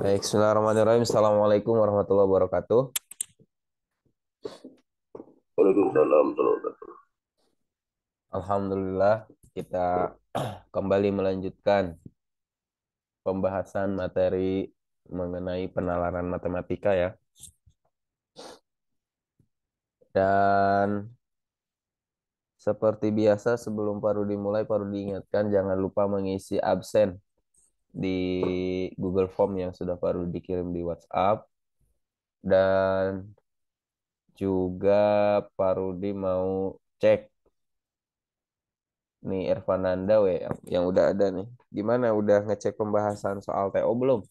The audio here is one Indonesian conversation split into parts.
Baik, bismillahirrahmanirrahim. Assalamualaikum warahmatullahi wabarakatuh. Waalaikumsalam warahmatullahi wabarakatuh. Alhamdulillah, kita kembali melanjutkan pembahasan materi mengenai penalaran matematika ya. Dan seperti biasa sebelum Paru dimulai, Paru diingatkan jangan lupa mengisi absen di Google Form yang sudah Paru dikirim di WhatsApp. Dan juga Parudi mau cek nih Ervananda yang udah ada nih. Gimana udah ngecek pembahasan soal TO belum?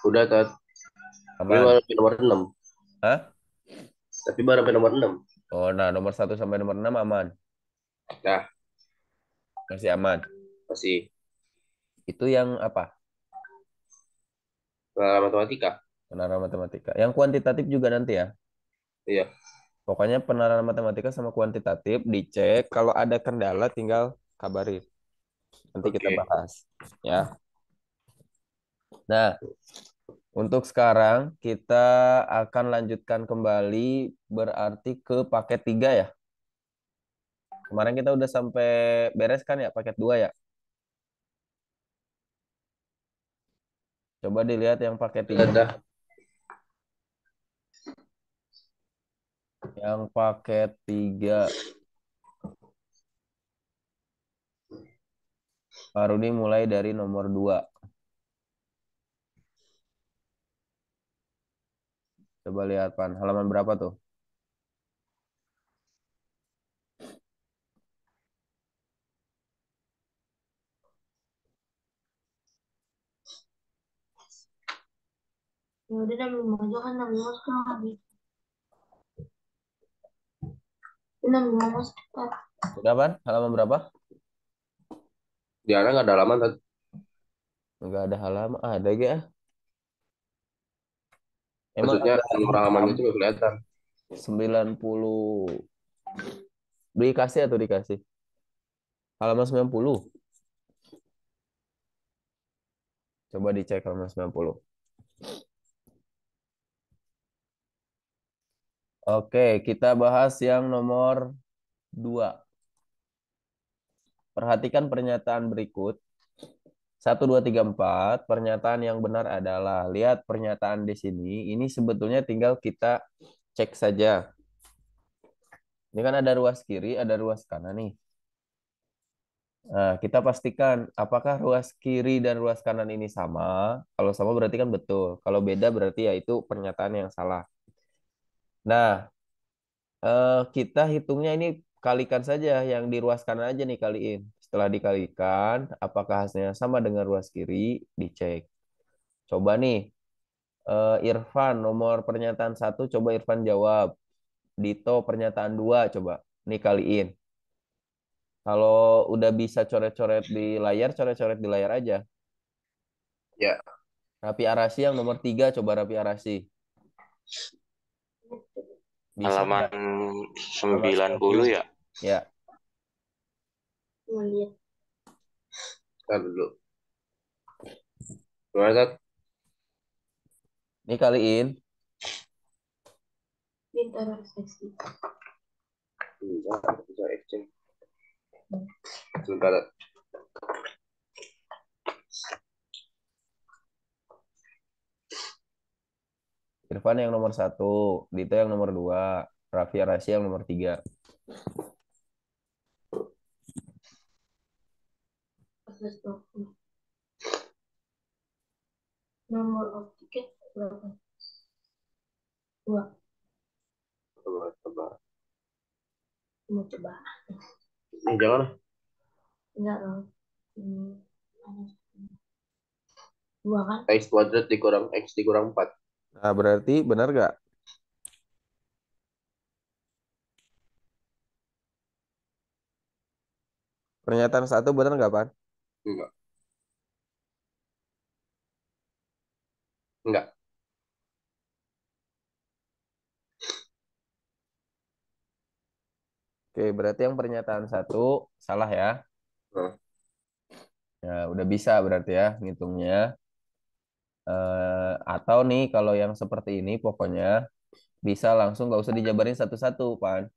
Udah tat, tapi baru Aman. sampai nomor 6. Hah? Tapi baru sampai nomor 6. Oh, nah nomor 1 sampai nomor 6 aman. Nah, Masih aman. masih Itu yang apa? pengalaman matematika. Penalaran matematika. Yang kuantitatif juga nanti ya. Iya, Pokoknya penalaran matematika sama kuantitatif dicek. Kalau ada kendala tinggal kabarin. Nanti kita oke. bahas. Ya. Nah, untuk sekarang kita akan lanjutkan kembali berarti ke paket 3 ya. Kemarin kita udah sampai beres kan ya paket 2 ya. Coba dilihat yang paket 3. Udah. Yang paket 3 baru dimulai dari nomor 2. Coba lihat Pan, halaman berapa tuh? Ya udah 65 aja kan 65 sekarang habis. 65 mas cepat. Udah Pan, halaman berapa? Di anak nggak ada halaman tat. Enggak ada halaman, ada ya. Emang Maksudnya agak nomor hitam halamannya itu nggak kelihatan. 90. Dikasih atau dikasih? Halaman 90. Coba dicek halaman 90. Oke, kita bahas yang nomor 2. Perhatikan pernyataan berikut. 1, 2, 3, 4. Pernyataan yang benar adalah, lihat pernyataan di sini. Ini sebetulnya tinggal kita cek saja. Ini kan ada ruas kiri, ada ruas kanan nih. Nah, kita pastikan apakah ruas kiri dan ruas kanan ini sama. Kalau sama berarti kan betul. Kalau beda berarti ya itu pernyataan yang salah. Nah, kita hitungnya ini kalikan saja yang di ruas kanan aja nih kaliin. Setelah dikalikan, apakah hasilnya sama dengan ruas kiri? Dicek. Coba nih, Irfan nomor pernyataan 1, coba Irfan jawab. Dito pernyataan 2, coba. Nih kaliin. Kalau udah bisa coret-coret di layar, coret-coret di layar aja. Ya, Rapi Arasi yang nomor 3, coba Rapi Arasi. Bisa halaman nggak? Halaman 90 90. ya. Ya, Mau lihat. Ntar dulu. Gimana tat? ini kaliin. Pintar seksi. Bisa exchange. Sebentar. Tat. Irfan yang nomor 1, Dito yang nomor 2, Raffi Arasi yang nomor 3. Nomor of tiket berapa? Dua. Coba. Mau coba. Ini jangan. Enggak loh. Ini ada dua kan? X kuadrat dikurang X dikurang 4. Nah, berarti benar nggak? Pernyataan 1 benar nggak, Pan? Enggak. Enggak. Oke, berarti yang pernyataan 1 salah ya. Nah, Ya, udah bisa berarti ya ngitungnya. Atau nih kalau yang seperti ini pokoknya bisa langsung nggak usah dijabarin satu-satu, Pan.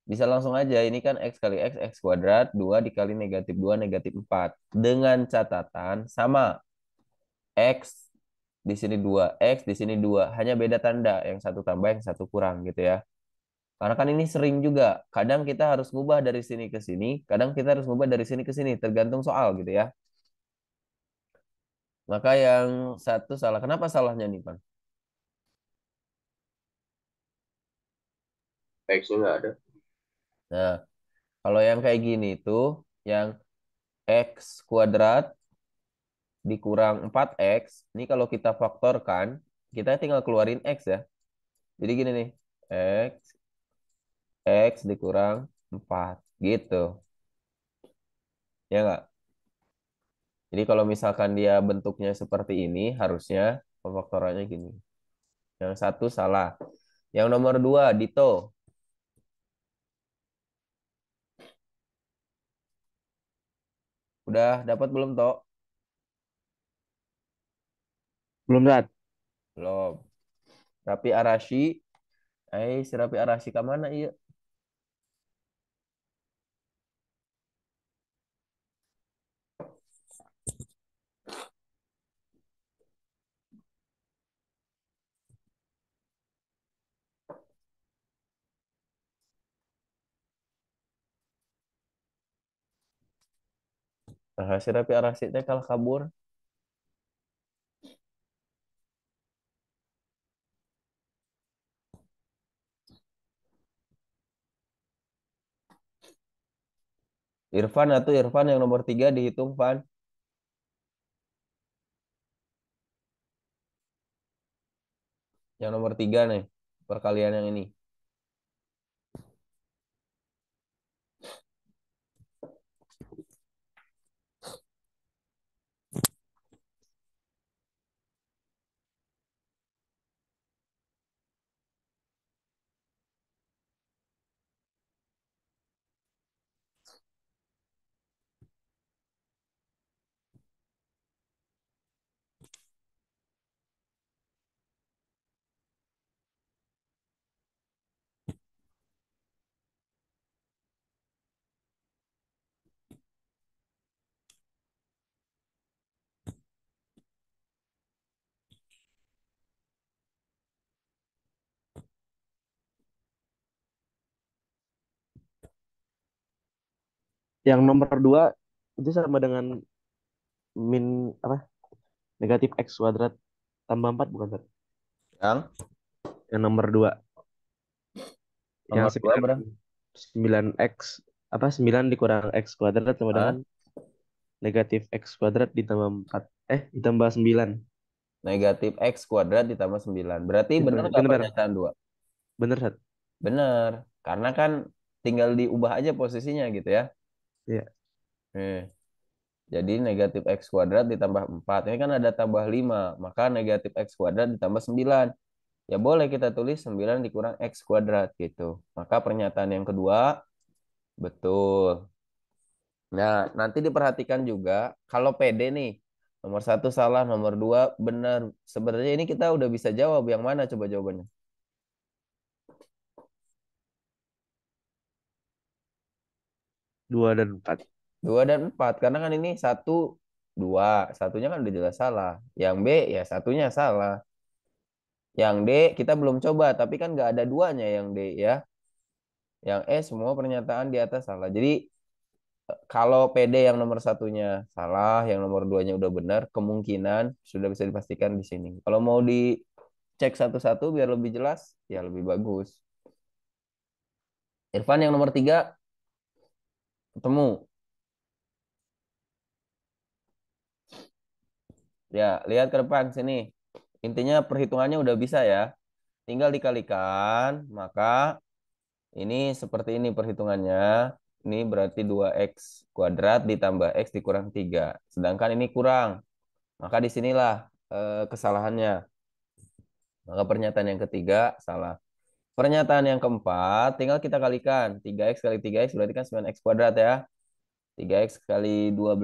Bisa langsung aja, ini kan X kali X kuadrat, 2 dikali negatif 2 negatif 4. Dengan catatan sama, X di sini 2 X di sini 2 hanya beda tanda, yang satu tambah, yang satu kurang gitu ya. Karena kan ini sering juga, kadang kita harus ngubah dari sini ke sini, kadang kita harus ngubah dari sini ke sini, tergantung soal gitu ya. Maka yang satu salah. Kenapa salahnya nih, Pan? X-nya nggak ada. Nah, kalau yang kayak gini tuh, yang X kuadrat dikurang 4X, ini kalau kita faktorkan, kita tinggal keluarin X ya. Jadi gini nih, X, X dikurang 4, gitu. Ya nggak? Jadi kalau misalkan dia bentuknya seperti ini, harusnya pemfaktorannya gini. Yang satu salah. Yang nomor dua, Dito. Udah dapat belum, Tok? Belum lihat. Belum. Rapi Arashi. Si Rapi Arashi ke mana, iya? Nah, si Rapi Arashi teh kalah kabur. Irfan atau Irfan yang nomor tiga dihitung, Van. Yang nomor tiga nih, perkalian yang ini. Yang nomor 2 itu sama dengan min apa? Negatif X kuadrat tambah 4 bukan, Sat? Yang Yang nomor 2 yang nomor dua 9 berapa? 9X apa 9 dikurang X kuadrat sama dengan Hah? negatif X kuadrat ditambah 4 ditambah 9. Negatif X kuadrat ditambah 9. Berarti Itu benar nggak bener, pernyataan dua? bener, Sat. Benar. Karena kan tinggal diubah aja posisinya gitu ya. Iya. Nih. Jadi negatif X kuadrat ditambah 4. Ini kan ada tambah 5. Maka negatif X kuadrat ditambah 9. Ya boleh kita tulis 9 dikurang X kuadrat gitu. Maka pernyataan yang kedua betul. Nah, nanti diperhatikan juga kalau PD nih. Nomor satu salah, nomor dua benar. Sebenarnya ini kita udah bisa jawab. Yang mana coba jawabannya? 2 dan 4. Dua dan empat. Karena kan ini satu, dua. Satunya kan udah jelas salah. Yang B ya satunya salah. Yang D kita belum coba. Tapi kan nggak ada duanya yang D ya. Yang E semua pernyataan di atas salah. Jadi kalau PD yang nomor satunya salah, yang nomor duanya udah benar, kemungkinan sudah bisa dipastikan di sini. Kalau mau dicek satu-satu biar lebih jelas, ya lebih bagus. Irfan yang nomor tiga ketemu. Ya, lihat ke depan sini. Intinya perhitungannya udah bisa ya. Tinggal dikalikan, maka ini seperti ini perhitungannya. Ini berarti 2X kuadrat ditambah X dikurang 3. Sedangkan ini kurang. Maka disinilah kesalahannya. Maka pernyataan yang ketiga salah. Pernyataan yang keempat tinggal kita kalikan. 3X kali 3X berarti kan 9X kuadrat ya. 3X kali 12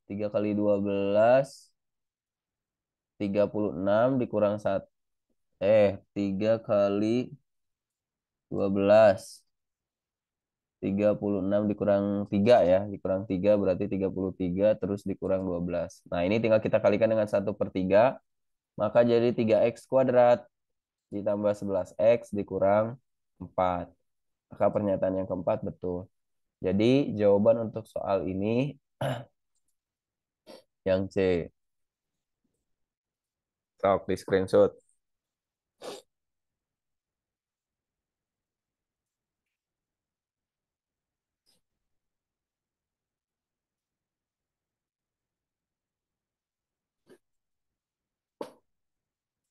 3 kali 12, 36 dikurang 1. 3 kali 12, 36 dikurang 3 ya. Dikurang 3 berarti 33 terus dikurang 12. Nah, ini tinggal kita kalikan dengan 1/3. Maka jadi 3x kuadrat ditambah 11x dikurang 4. Maka pernyataan yang keempat betul. Jadi jawaban untuk soal ini yang C. Sok di screenshot.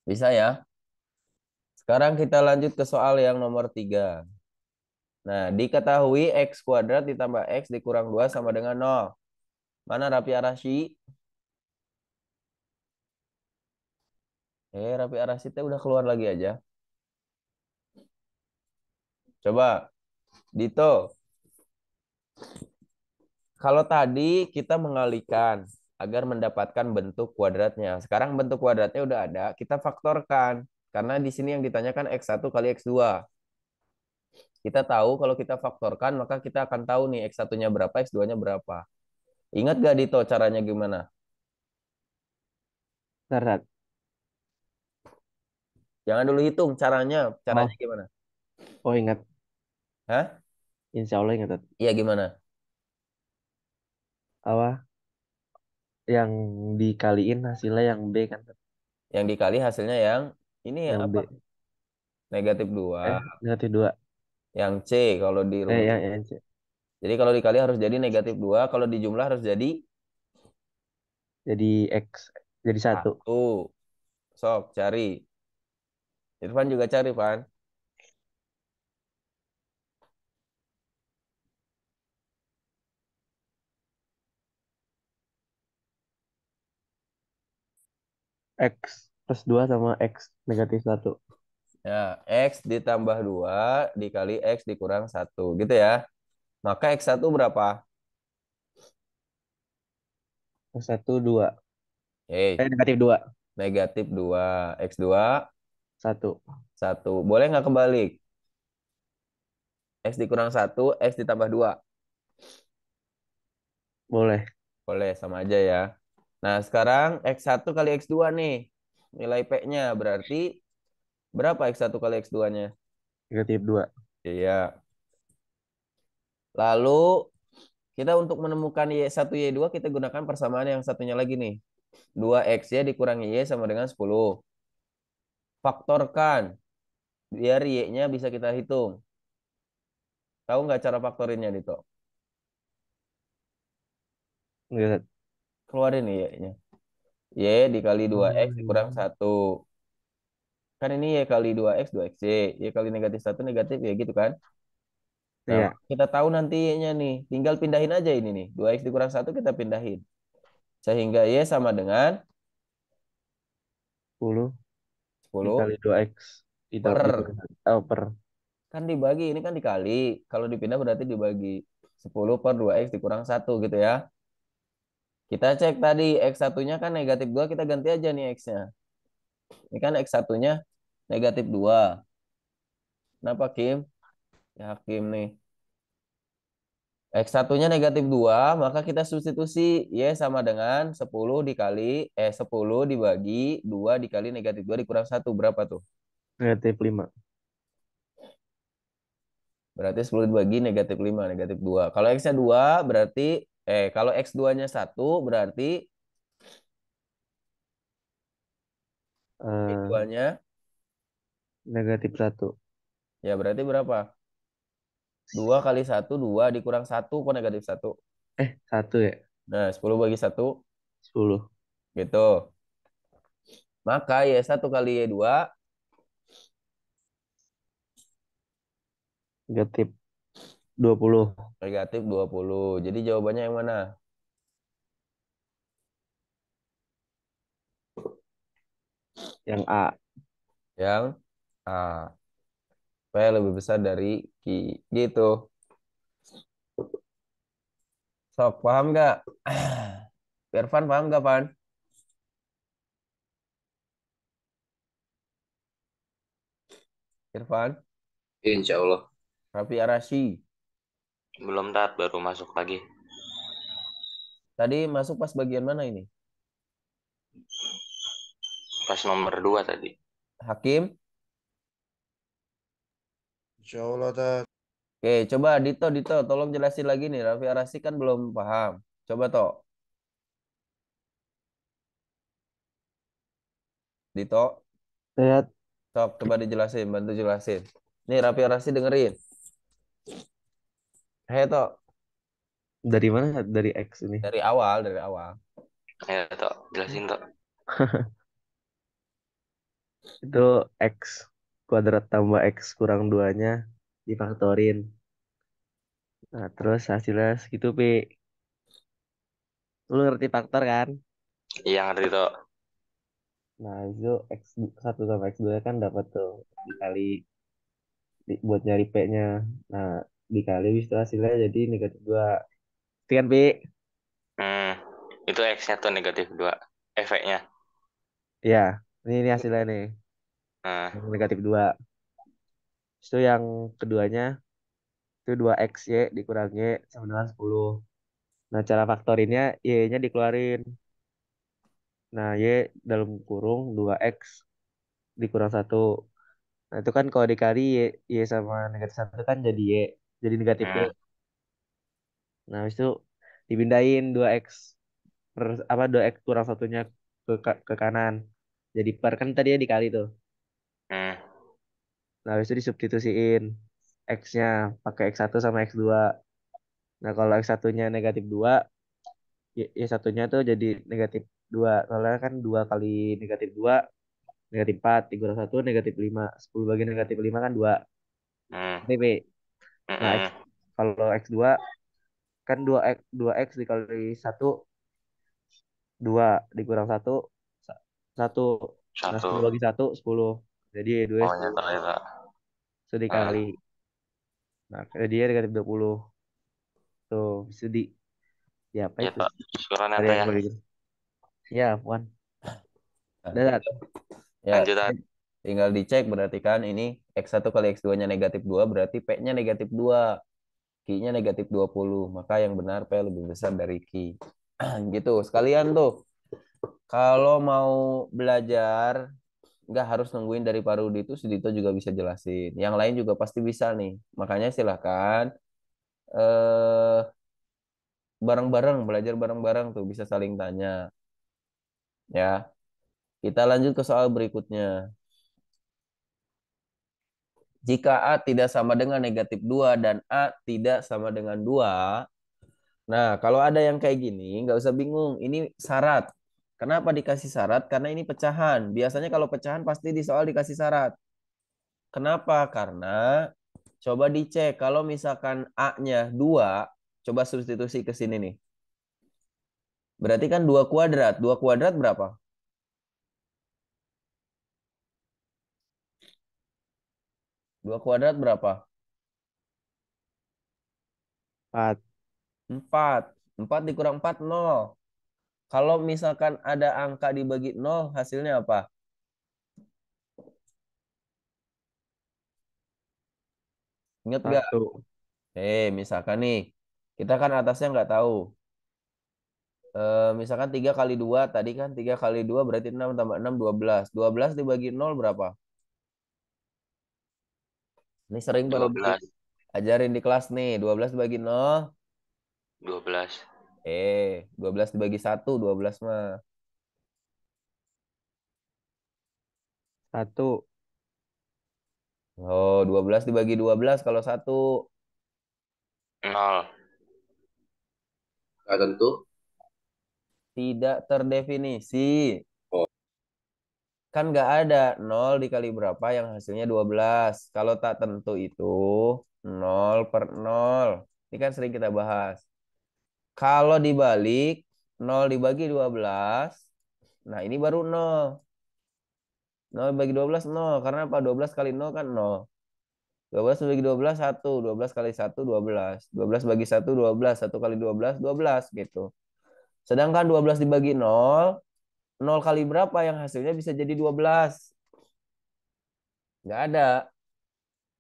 Bisa ya? Sekarang kita lanjut ke soal yang nomor 3. Nah, diketahui x kuadrat ditambah x dikurang 2 sama dengan 0. Mana Rapi Arasy? Rapi Arasy teh udah keluar lagi aja. Coba, Dito. Kalau tadi kita mengalihkan agar mendapatkan bentuk kuadratnya. Sekarang bentuk kuadratnya udah ada, kita faktorkan. Karena di sini yang ditanyakan x1 kali x2. Kita tahu kalau kita faktorkan, maka kita akan tahu nih x1-nya berapa, x2-nya berapa. Ingat gak Dito caranya gimana? Darat. Jangan dulu hitung caranya. Caranya Oh, gimana? oh ingat. Hah? Insya Allah ingat. Iya gimana? Apa? Yang dikaliin hasilnya yang B kan? Yang dikali hasilnya yang ini Yang B. apa? Negatif 2. Negatif 2. Yang C kalau di rumus. Yang C. Jadi kalau dikali harus jadi negatif 2. Kalau dijumlah harus jadi Jadi X. Jadi 1. 1. Sok, cari. Irfan juga cari, Pan. X plus 2 sama X negatif 1. Ya, X ditambah 2 dikali X dikurang 1. Gitu ya. Maka X1 berapa? Plus 1, 2. Eh, Negatif 2. negatif 2. X2, 1. 1. Boleh nggak kebalik? X dikurang 1, X ditambah 2. Boleh. Boleh, sama aja ya. Nah, sekarang X1 kali X2 nih. Nilai P-nya berarti berapa X1 kali X2-nya? Negatif 2. Iya. Lalu kita untuk menemukan Y1, Y2 kita gunakan persamaan yang satunya lagi nih. 2XY dikurangi Y sama dengan 10. Faktorkan biar Y-nya bisa kita hitung. Tahu nggak cara faktorinnya, Dito? Negatif. Keluarin nih Y-nya. Y dikali 2X dikurang 1. Kan ini Y kali 2X, 2XY. Y kali negatif 1 negatif ya gitu kan? Nah, Iya. kita tahu nanti Y-nya nih. Tinggal pindahin aja ini nih. 2X dikurang 1 kita pindahin. Sehingga Y sama dengan 10 10 dikali 2X. per. Dikurangi. Oh, per. Kan dibagi, ini kan dikali. Kalau dipindah berarti dibagi. 10/2X dikurang 1 gitu ya. Kita cek tadi X1-nya kan negatif 2, kita ganti aja nih X-nya. Ini kan X1-nya negatif 2. Kenapa Kim? Ya Kim nih. X1-nya negatif 2, maka kita substitusi Y sama dengan 10 dibagi 2 dikali negatif 2 dikurang 1. Berapa tuh? Negatif 5. Berarti 10 dibagi negatif 5, negatif 2. Kalau X-nya 2 berarti, kalau X2-nya 1 berarti Eh, Y2-nya, negatif 1. ya berarti berapa? 2 kali 1, 2 dikurang 1, kok negatif 1? 1 ya? Nah, 10 bagi 1, 10. gitu. Maka Y1 kali Y2, Negatif 20. negatif 20. Jadi jawabannya yang mana? Yang A. Yang A. P lebih besar dari Q. Gitu. Sok, paham nggak? Irfan paham gak, Pan? Irfan, Insya Allah. Raffi Arasy. Belum tat, baru masuk lagi. Tadi masuk pas bagian mana ini? Pas nomor 2 tadi. Hakim? Insya Allah tat. Oke, coba Dito, Dito, tolong jelasin lagi nih. Raffi Arasy kan belum paham. Coba toh, Dito, Lihat sok, coba dijelasin, bantu jelasin. Nih Raffi Arasy dengerin. Hei toh, dari mana? Dari X ini. dari awal, dari awal. Ayo tok, jelasin tok. Itu X kuadrat tambah X kurang 2-nya difaktorin. Nah, terus hasilnya segitu, Pi. Lu ngerti faktor kan? Iya ngerti tok. Nah, itu X1 sama X2 kan dapat tuh dikali buat nyari P-nya. Nah, dikali habis itu hasilnya jadi negatif 2. Kan, Pi? Hmm, itu X-nya tuh negatif 2. Efeknya. Ya, ini hasilnya nih. Nah, Yang negatif 2. Itu yang keduanya itu 2X Y dikurang Y sama dengan 10. Nah, cara faktorinnya Y-nya dikeluarin. Nah, Y dalam kurung 2X dikurang 1. Nah, itu kan kalau dikali Y sama negatif 1 kan jadi Y. Jadi negatif Y. hmm, Nah, habis itu dipindahin 2X per apa 2X kurang satunya ke kanan. Jadi per kan tadi ya dikali tuh. hmm, Nah, habis itu disubstitusiin X-nya pakai X1 sama X2. Nah, kalau X1-nya negatif 2, Y1-nya tuh jadi negatif 2. Soalnya kan 2 kali negatif 2, negatif 4. Dikurang 1, negatif 5. 10 bagi negatif 5 kan 2. hmm, TP. Nah, hmm. kalau X2 kan 2X dikali 1, 2. Dikurang 1, 1. Nah, 10 Satu. bagi 1, 10. Jadi 2 Oh ya 10. tok, ya tok. Itu dikali. Hmm, Nah, dia negatif 20. Tuh, bisa di apa ya itu? tok. Syukuran Ada nyata yang ya. boleh gitu. Ya, Puan. Nah, Dadat. ya, Lanjut tat. tinggal dicek berarti kan ini X1 kali X2-nya negatif 2 berarti P-nya negatif 2. Q-nya negatif 20. Maka yang benar P lebih besar dari Q. Gitu. Sekalian tuh, kalau mau belajar, nggak harus nungguin dari Pak Rudi itu, si Dito juga bisa jelasin. Yang lain juga pasti bisa nih. Makanya silahkan eh, bareng-bareng, belajar bareng-bareng tuh, bisa saling tanya. Ya, kita lanjut ke soal berikutnya. Jika A tidak sama dengan negatif 2 dan A tidak sama dengan 2, nah kalau ada yang kayak gini, nggak usah bingung. Ini syarat. Kenapa dikasih syarat? Karena ini pecahan. Biasanya kalau pecahan pasti di soal dikasih syarat. Kenapa? Karena coba dicek kalau misalkan A-nya 2, coba substitusi ke sini nih. Berarti kan 2 kuadrat. 2 kuadrat berapa? 2 kuadrat berapa? 4. 4. 4 dikurang 4, 0. Kalau misalkan ada angka dibagi 0, hasilnya apa? Ingat nggak? 1. Misalkan nih, kita kan atasnya nggak tahu. Misalkan 3 kali 2 tadi kan 3 kali 2 berarti 6 tambah 6 12. 12 dibagi 0 berapa? Ini sering baru 12. diajarin di kelas nih. 12 dibagi 0. 12. 12 dibagi 1, 12 mah. 1. Oh, 12 dibagi 12 kalau 1. 0. Nggak tentu. Tidak terdefinisi. Oh. Kan nggak ada 0 dikali berapa yang hasilnya 12. Kalau tak tentu itu 0/0. Ini kan sering kita bahas. Kalau dibalik 0 dibagi 12, nah ini baru 0. 0 bagi 12 0. Karena apa? 12 kali 0 kan 0. 12 bagi 12 1. 12 kali 1 12. 12 bagi 1 12. 1 kali 12 12 gitu. Sedangkan 12 dibagi 0 kali berapa yang hasilnya bisa jadi 12? Nggak ada.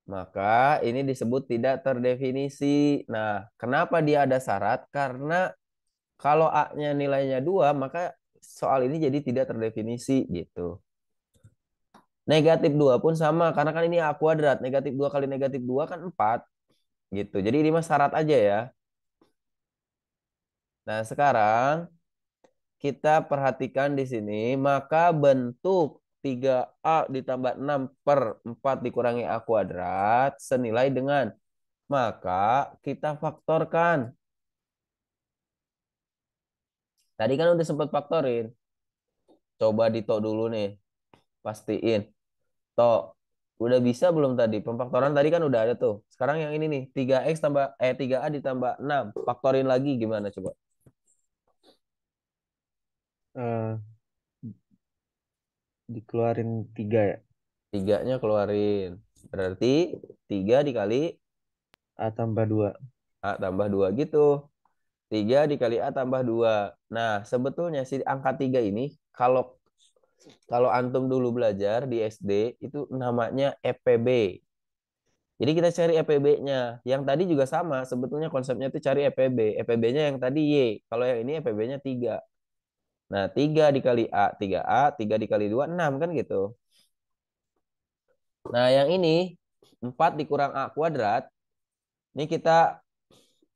Maka ini disebut tidak terdefinisi. Nah, kenapa dia ada syarat? Karena kalau A-nya nilainya 2, maka soal ini jadi tidak terdefinisi gitu. Negatif 2 pun sama, karena kan ini A kuadrat. Negatif 2 kali negatif 2 kan 4 gitu. Jadi ini mah syarat aja ya. Nah, sekarang kita perhatikan di sini, maka bentuk 3A ditambah 6 per 4 dikurangi A kuadrat senilai dengan, maka kita faktorkan. Tadi kan udah sempat faktorin. Coba ditok dulu nih, pastiin. Tok, udah bisa belum tadi? Pemfaktoran tadi kan udah ada tuh. Sekarang yang ini nih, 3A ditambah 6. Faktorin lagi gimana coba? Eh, dikeluarin 3 ya. 3-nya keluarin. Berarti 3 dikali A tambah 2. A tambah 2 gitu. 3 dikali A tambah 2. Nah, sebetulnya si angka 3 ini kalau kalau antum dulu belajar di SD itu namanya EPB. Jadi kita cari EPB-nya. Yang tadi juga sama, sebetulnya konsepnya itu cari EPB. EPB-nya yang tadi Y. Kalau yang ini EPB-nya 3. Nah, 3 dikali A, 3A, 3 dikali 2, 6 kan gitu. Nah, yang ini 4 dikurang A kuadrat. Ini kita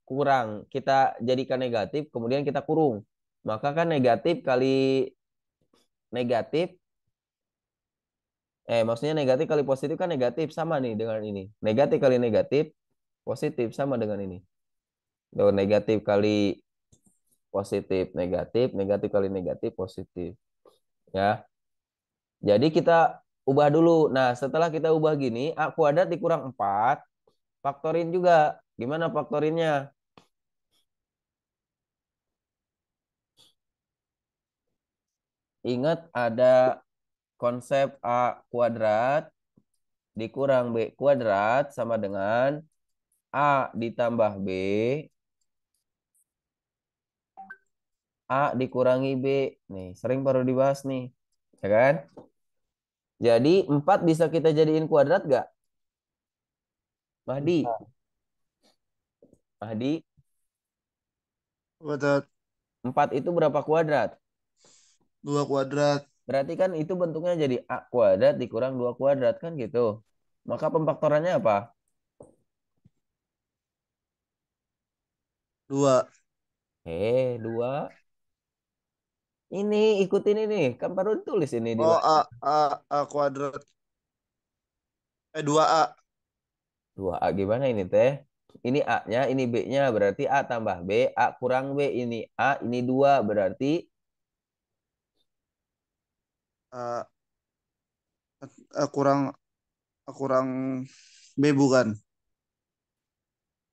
kurang, kita jadikan negatif, kemudian kita kurung. Maka kan negatif kali negatif, maksudnya negatif kali positif kan negatif sama nih dengan ini. Negatif kali negatif, positif sama dengan ini. Tuh, negatif kali positif, negatif, negatif kali negatif, positif. Ya, jadi kita ubah dulu. Nah, setelah kita ubah gini, A kuadrat dikurang 4, faktorin juga. Gimana faktorinnya? Ingat ada konsep A kuadrat dikurang B kuadrat sama dengan A ditambah B, A dikurangi B. Nih, sering baru dibahas nih. Ya kan? Jadi 4 bisa kita jadiin kuadrat gak? Mahdi, Bisa. Mahdi, Apa Tat? 4 itu berapa kuadrat? 2 kuadrat. Berarti kan itu bentuknya jadi A kuadrat dikurang 2 kuadrat kan gitu. Maka pemfaktorannya apa? 2. 2. Ini ikutin ini. Kan baru tulis ini di Oh, A kuadrat. 2A. 2A gimana ini teh? Ini A-nya, ini B-nya. Berarti A tambah B, A kurang B. Ini A, ini 2. Berarti A, A kurang A kurang B bukan?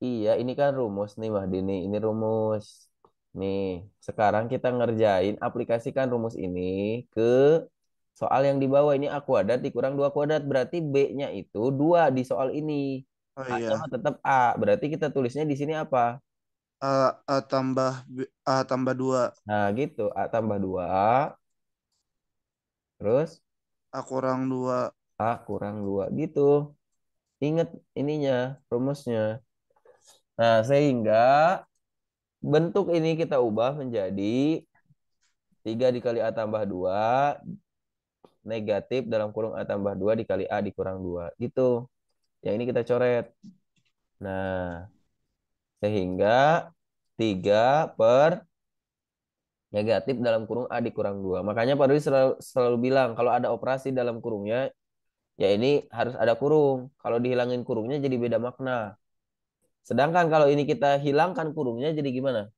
iya, ini kan rumus nih Mahdini. Ini rumus. Nih, sekarang kita ngerjain aplikasikan rumus ini ke soal yang di bawah. Ini A kuadrat dikurang 2 kuadrat. Berarti B-nya itu 2 di soal ini. Oh A-nya iya. mah tetap A. Berarti kita tulisnya di sini apa? A tambah 2. Nah, gitu. A tambah 2. Terus A kurang 2. A kurang 2. Gitu. Ingat ininya, rumusnya. Nah, sehingga bentuk ini kita ubah menjadi 3 dikali A tambah 2 negatif dalam kurung A tambah 2 dikali A dikurang 2. Gitu. Yang ini kita coret. Nah, sehingga 3 per negatif dalam kurung A dikurang 2. Makanya Pak Dwi selalu bilang kalau ada operasi dalam kurungnya, ya ini harus ada kurung. Kalau dihilangin kurungnya jadi beda makna. Sedangkan kalau ini kita hilangkan kurungnya jadi gimana?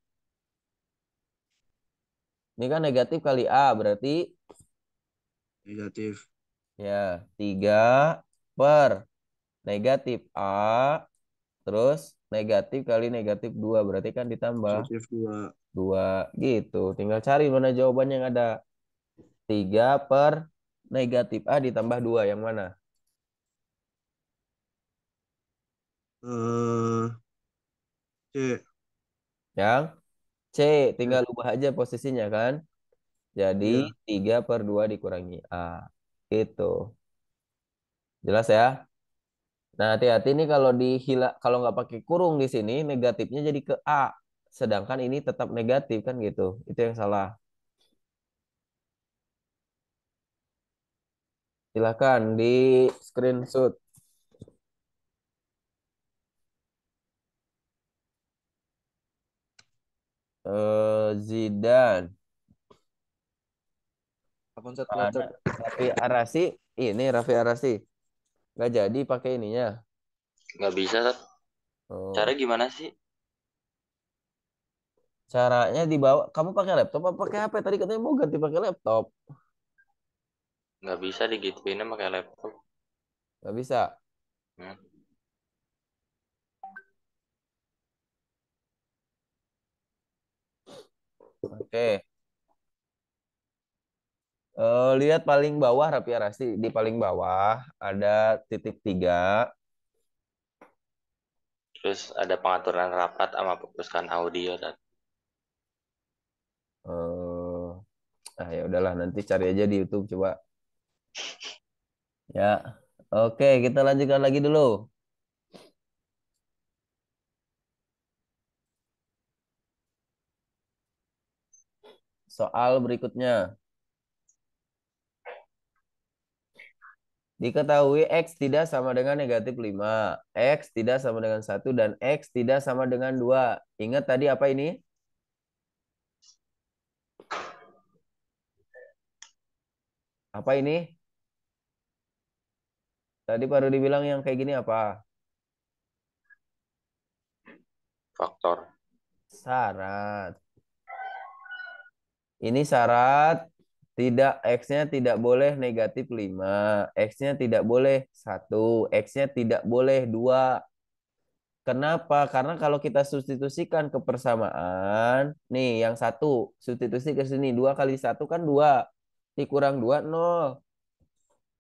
Ini kan negatif kali A, berarti Negatif. ya 3 per negatif A, terus negatif kali negatif 2 berarti kan ditambah Positif 2. 2 gitu. Tinggal cari mana jawaban yang ada. 3 per negatif A ditambah 2 yang mana? Eh, C. Yang C, tinggal ubah aja posisinya kan. Jadi Iya. 3/2 dikurangi A. Itu. Jelas ya? Nah, hati-hati nih kalau nggak pakai kurung di sini, negatifnya jadi ke A. Sedangkan ini tetap negatif kan gitu. Itu yang salah. Silakan di screenshot. Zidan. Apa Ustaz Mana? Ustaz? Raffi Arasi. Ini Raffi Arasi. Nggak jadi pakai ininya. Nggak bisa, Tat. Cara Oh. gimana sih? Caranya dibawa. Kamu pakai laptop apa pakai HP? Tadi katanya mau ganti pakai laptop. Nggak bisa digituin pakai laptop. Nggak bisa. Hmm. Oke. Lihat paling bawah Raffi Arasi. Di paling bawah ada titik 3. Terus ada pengaturan rapat sama perpustakaan audio, Tat. Ya udahlah nanti cari aja di YouTube coba. Ya. Oke, kita lanjutkan lagi dulu. Soal berikutnya. Diketahui X tidak sama dengan negatif 5. X tidak sama dengan 1 dan X tidak sama dengan 2. Ingat tadi apa ini? Apa ini? Tadi baru dibilang yang kayak gini apa? Faktor. Syarat. Ini syarat tidak X-nya tidak boleh negatif 5. X-nya tidak boleh 1. X-nya tidak boleh 2. Kenapa? Karena kalau kita substitusikan ke persamaan, nih yang satu, substitusi ke sini, 2 kali 1 kan 2, dikurang 2, 0.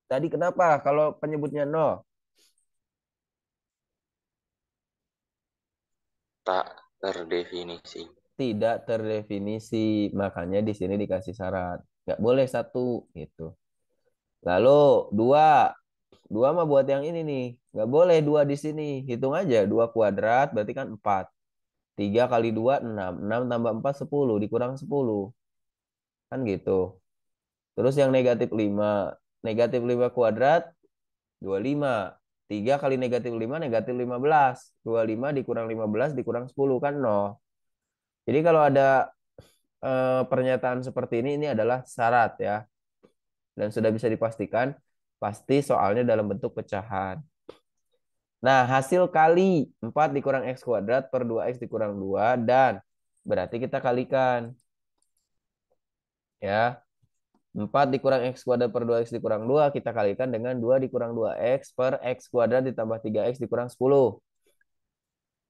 Tadi kenapa kalau penyebutnya 0? Tak terdefinisi. Tidak terdefinisi, makanya di sini dikasih syarat. Nggak boleh 1, gitu. Lalu 2, 2 mah buat yang ini nih, nggak boleh 2 di sini. Hitung aja, 2 kuadrat berarti kan 4. 3 kali 2, 6. 6 tambah 4, 10. Dikurang 10. Kan gitu. Terus yang negatif 5. Negatif 5 kuadrat, 25. 3 kali negatif 5, negatif 15. 25 dikurang 15, dikurang 10, kan 0. Jadi kalau ada pernyataan seperti ini adalah syarat ya. Dan sudah bisa dipastikan, pasti soalnya dalam bentuk pecahan. Nah, hasil kali 4 dikurang X kuadrat per 2X dikurang 2, dan berarti kita kalikan. Ya, 4 dikurang X kuadrat per 2X dikurang 2, kita kalikan dengan 2 dikurang 2X per X kuadrat ditambah 3X dikurang 10.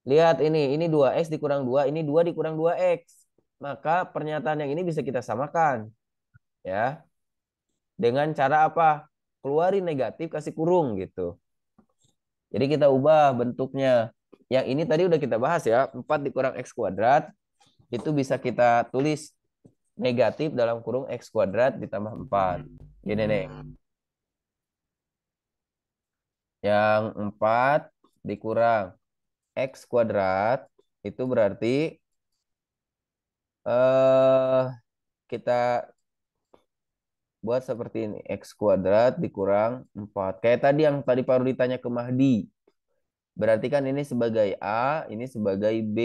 Lihat ini 2X dikurang 2, ini 2 dikurang 2X. Maka pernyataan yang ini bisa kita samakan. Ya, dengan cara apa? Keluarin negatif, kasih kurung gitu. Jadi kita ubah bentuknya. Yang ini tadi udah kita bahas ya, 4 dikurang X kuadrat, itu bisa kita tulis negatif dalam kurung X kuadrat ditambah 4. Gini nih. Yang 4 dikurang X kuadrat itu berarti eh kita buat seperti ini. X kuadrat dikurang 4. Kayak tadi yang tadi baru ditanya ke Mahdi. Berarti kan ini sebagai A, ini sebagai B.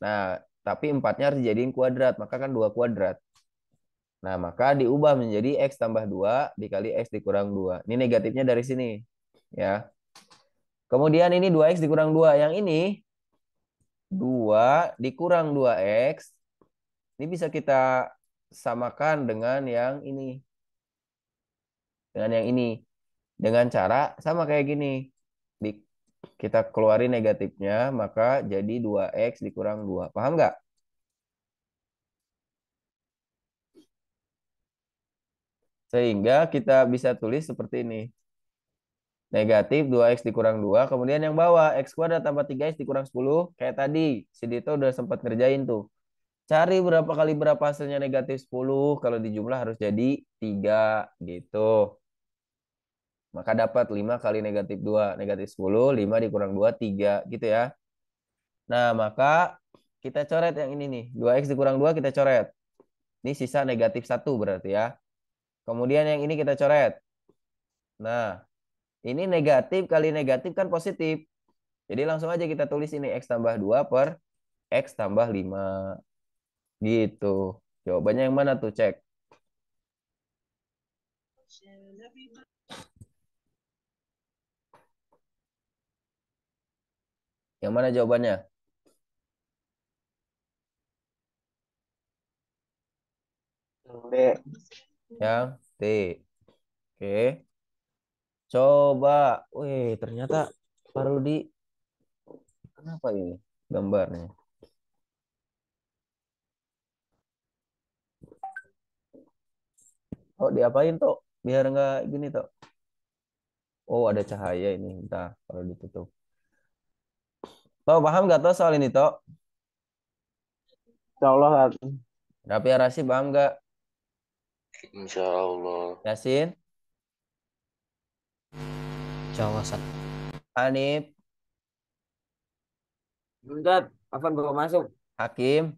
Nah, tapi 4-nya harus dijadiin kuadrat. Maka kan 2 kuadrat. Nah, maka diubah menjadi X tambah 2 dikali X dikurang 2. Ini negatifnya dari sini. Ya. Kemudian ini 2X dikurang 2. Yang ini 2 dikurang 2X. Ini bisa kita samakan dengan yang ini. Dengan yang ini. Dengan cara sama kayak gini. Kita keluarin negatifnya, maka jadi 2X dikurang 2. Paham nggak? Sehingga kita bisa tulis seperti ini. Negatif 2X dikurang 2. Kemudian yang bawah, X kuadrat tambah 3X dikurang 10. Kayak tadi, si Dito udah sempat ngerjain tuh. Cari berapa kali berapa hasilnya negatif 10. Kalau dijumlah harus jadi 3 gitu. Maka dapat 5 kali negatif 2. Negatif 10, 5 dikurang 2, 3 gitu ya. Nah, maka kita coret yang ini nih. 2x dikurang 2 kita coret. Ini sisa negatif 1 berarti ya. Kemudian yang ini kita coret. Nah, ini negatif kali negatif kan positif. Jadi langsung aja kita tulis ini x tambah 2 per x tambah 5. Gitu. Jawabannya yang mana tuh? Cek. Yang mana jawabannya? D. Yang D. Oke. Coba. Wih, ternyata Pak Rudi. Kenapa ini gambarnya? Oh, diapain tuh? Biar nggak gini tuh. Oh, ada cahaya ini. Entah kalau ditutup. Toh, paham nggak toh soal ini toh? Insya Allah kan. Rapi Arasi paham nggak? Insya Allah. Yasin? Jawa Sat. Hanif? Bentar, Afan baru masuk. Hakim?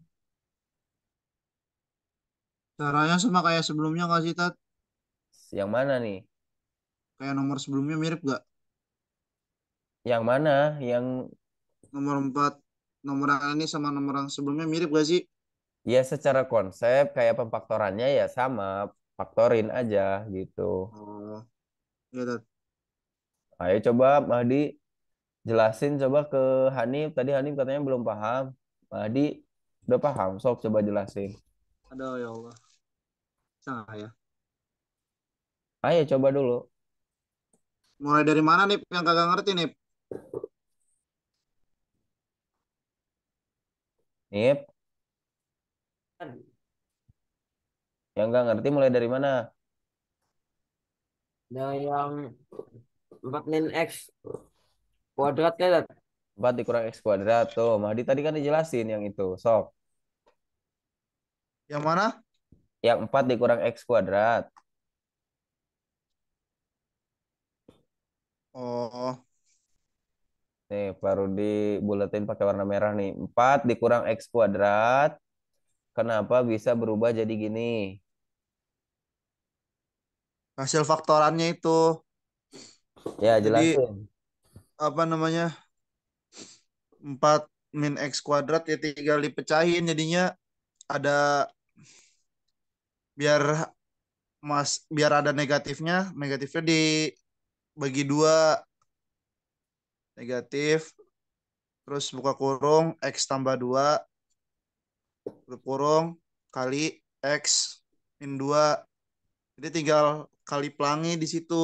Caranya sama kayak sebelumnya nggak sih, Tat? Yang mana nih? Kayak nomor sebelumnya mirip gak? Yang mana? Yang Nomor 4, nomor yang ini sama nomor yang sebelumnya mirip gak sih? ya secara konsep kayak pemfaktorannya ya sama. Faktorin aja gitu. Oh, iya, Tat. Ayo coba Mahdi jelasin coba ke Hanif. Tadi Hanif katanya belum paham. Mahdi udah paham. Sok coba jelasin. Aduh, ya Allah. Bisa nggak ya? Ayo coba dulu. Mulai dari mana nih yang kagak ngerti nih? Nip, yang nggak ngerti mulai dari mana? Nah, yang 4 min X kuadrat kan? 4 dikurang X kuadrat. Tuh, Mahdi tadi kan dijelasin yang itu. Sok. Yang mana? Yang 4 dikurang X kuadrat. Oh, Nih, baru dibulatin pakai warna merah nih. 4 dikurang X kuadrat. Kenapa bisa berubah jadi gini? hasil faktorannya itu. Ya, Jadi jelasin. apa namanya? 4 min X kuadrat ya tinggal dipecahin jadinya ada biar biar ada negatifnya, negatifnya dibagi dua negatif terus buka kurung X tambah 2 tutup kurung kali X min 2. Jadi tinggal kali pelangi di situ.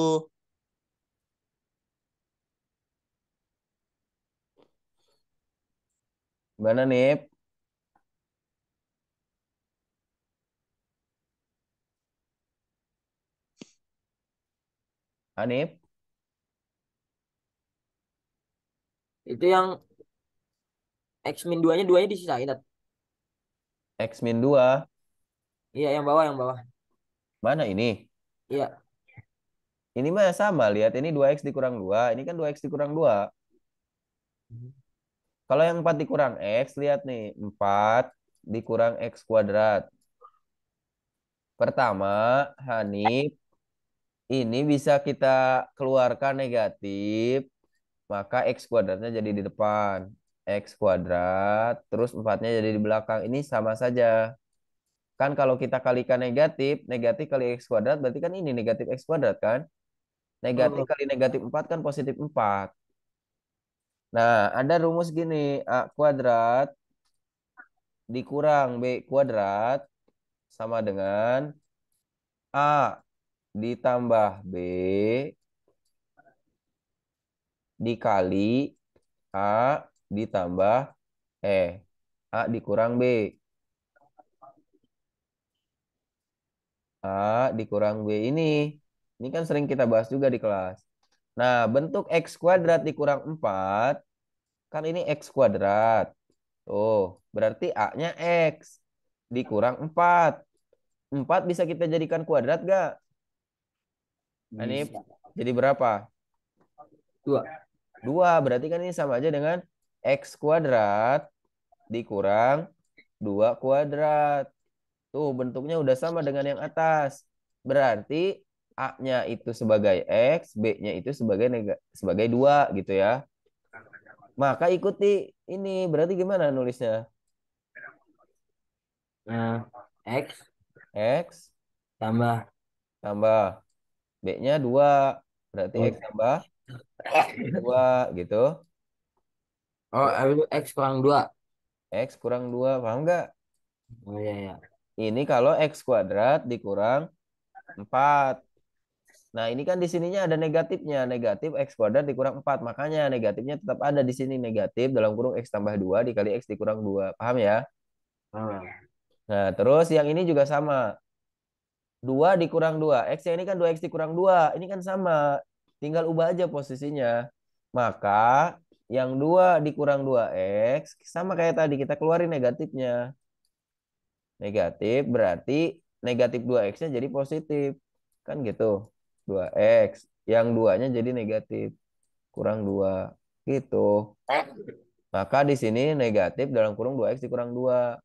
Gimana nih? Hanif? Itu yang X min 2-nya duanya disisain. Tat. X min 2. Iya, yang bawah, yang bawah. Mana ini? Iya. Ini mah sama. Lihat, ini 2X dikurang 2. Ini kan 2X dikurang 2. Kalau yang 4 dikurang X, lihat nih. 4 dikurang X kuadrat. Pertama, Hanif, ini bisa kita keluarkan negatif, maka X kuadratnya jadi di depan. X kuadrat, terus 4-nya jadi di belakang. Ini sama saja. Kan kalau kita kalikan negatif, negatif kali X kuadrat, berarti kan ini negatif X kuadrat kan? Negatif Oh, kali negatif 4 kan positif 4. Nah, ada rumus gini, A kuadrat dikurang B kuadrat sama dengan A ditambah B dikali A ditambah A dikurang B. A dikurang B ini. Ini kan sering kita bahas juga di kelas. Nah, bentuk X kuadrat dikurang 4, kan ini X kuadrat. Tuh, berarti A-nya X. dikurang 4. 4 bisa kita jadikan kuadrat gak? Ini Bisa. jadi berapa? 2. 2. Berarti kan ini sama aja dengan X kuadrat dikurang 2 kuadrat. Tuh bentuknya udah sama dengan yang atas. Berarti A-nya itu sebagai X, B-nya itu sebagai 2 gitu ya. Maka ikuti ini. Berarti gimana nulisnya? Nah, X X tambah. tambah B-nya 2. Berarti Oh, X tambah 2 gitu. habis itu X kurang 2. X kurang 2. Paham nggak? Oh iya ya. Ini kalau X kuadrat dikurang 4. Nah, ini kan di sininya ada negatifnya. Negatif X kuadrat dikurang 4. Makanya negatifnya tetap ada di sini. Negatif dalam kurung X tambah 2 dikali X dikurang 2. Paham ya? Ah. Nah, terus yang ini juga sama. 2 dikurang 2. X yang ini kan 2X dikurang 2. Ini kan sama. Tinggal ubah aja posisinya. Maka yang 2 dikurang 2X sama kayak tadi. Kita keluarin negatifnya. Negatif berarti negatif 2X-nya jadi positif. Kan gitu. 2X. Yang 2-nya jadi negatif. Kurang 2. Gitu. Maka di sini negatif dalam kurung 2X dikurang 2.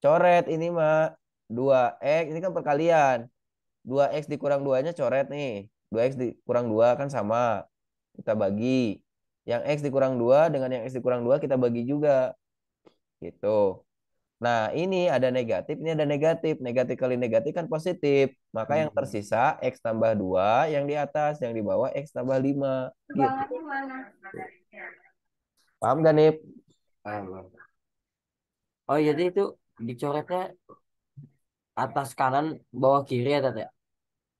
Coret ini mah. 2X ini kan perkalian. 2X dikurang 2-nya coret nih. 2X dikurang 2 kan sama. Kita bagi. Yang X dikurang 2 dengan yang X dikurang 2 kita bagi juga. Gitu. Nah, ini ada negatif, ini ada negatif. Negatif kali negatif kan positif. Maka yang tersisa X tambah 2, yang di atas, yang di bawah X tambah 5. Gitu. Paham gak nih? Oh jadi itu dicoretnya atas kanan bawah kiri ya Tat ya?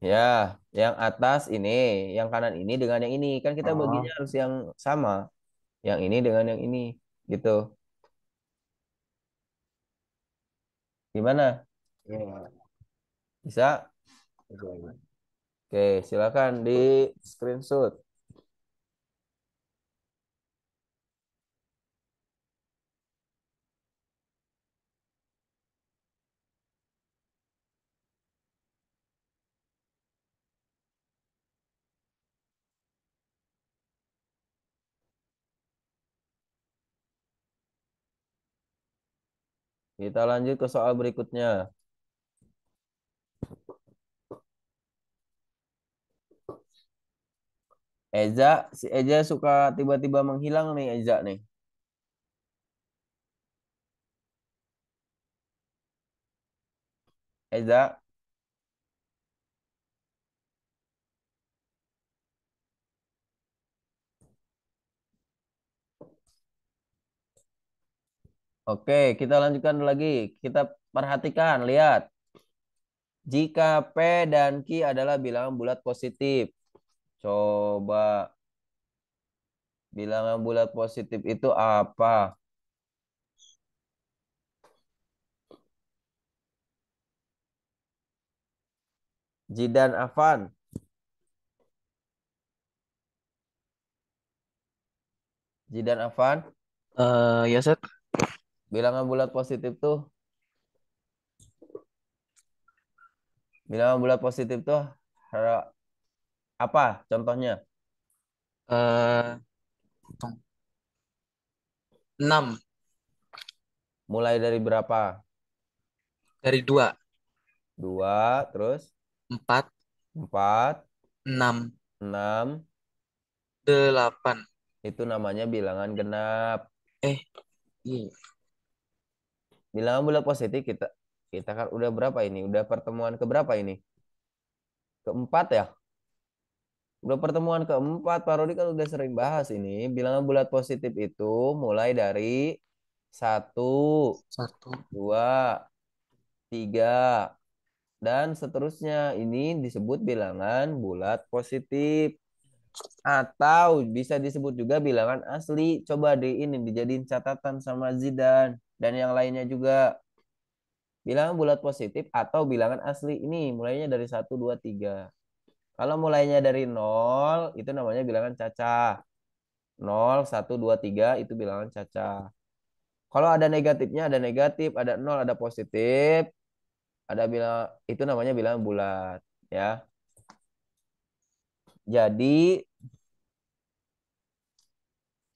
Ya, yang atas ini, yang kanan ini dengan yang ini. Kan kita baginya Oh harus yang sama. Yang ini dengan yang ini. Gitu. Gimana? iya. Bisa? Iya. Oke, silakan di screenshot. Kita lanjut ke soal berikutnya. Si Eza suka tiba-tiba menghilang nih Eza nih. Eza, oke, kita lanjutkan lagi. Kita perhatikan, lihat. Jika P dan Q adalah bilangan bulat positif. Coba bilangan bulat positif itu apa? Jidan Afan. Jidan Afan, Ya Set, bilangan bulat positif tuh. Bilangan bulat positif tuh apa contohnya? eh, hitung. 6 Mulai dari berapa? dari 2, 2, terus 4, 4, 6, 6. 8. Itu namanya bilangan genap. Iya. Bilangan bulat positif kita kita kan udah berapa ini? Udah pertemuan ke berapa ini? Keempat ya? Udah pertemuan keempat, Pak Rodi kan udah sering bahas ini. Bilangan bulat positif itu mulai dari 1, 1, 2, 3, dan seterusnya. Ini disebut bilangan bulat positif. Atau bisa disebut juga bilangan asli. Coba di ini dijadiin catatan sama Zidan. Dan yang lainnya juga. Bilangan bulat positif atau bilangan asli ini mulainya dari 1, 2, 3. Kalau mulainya dari 0 itu namanya bilangan cacah. 0, 1, 2, 3 itu bilangan cacah. Kalau ada negatifnya, ada negatif, ada nol, ada positif, ada bilang itu namanya bilangan bulat, ya. Jadi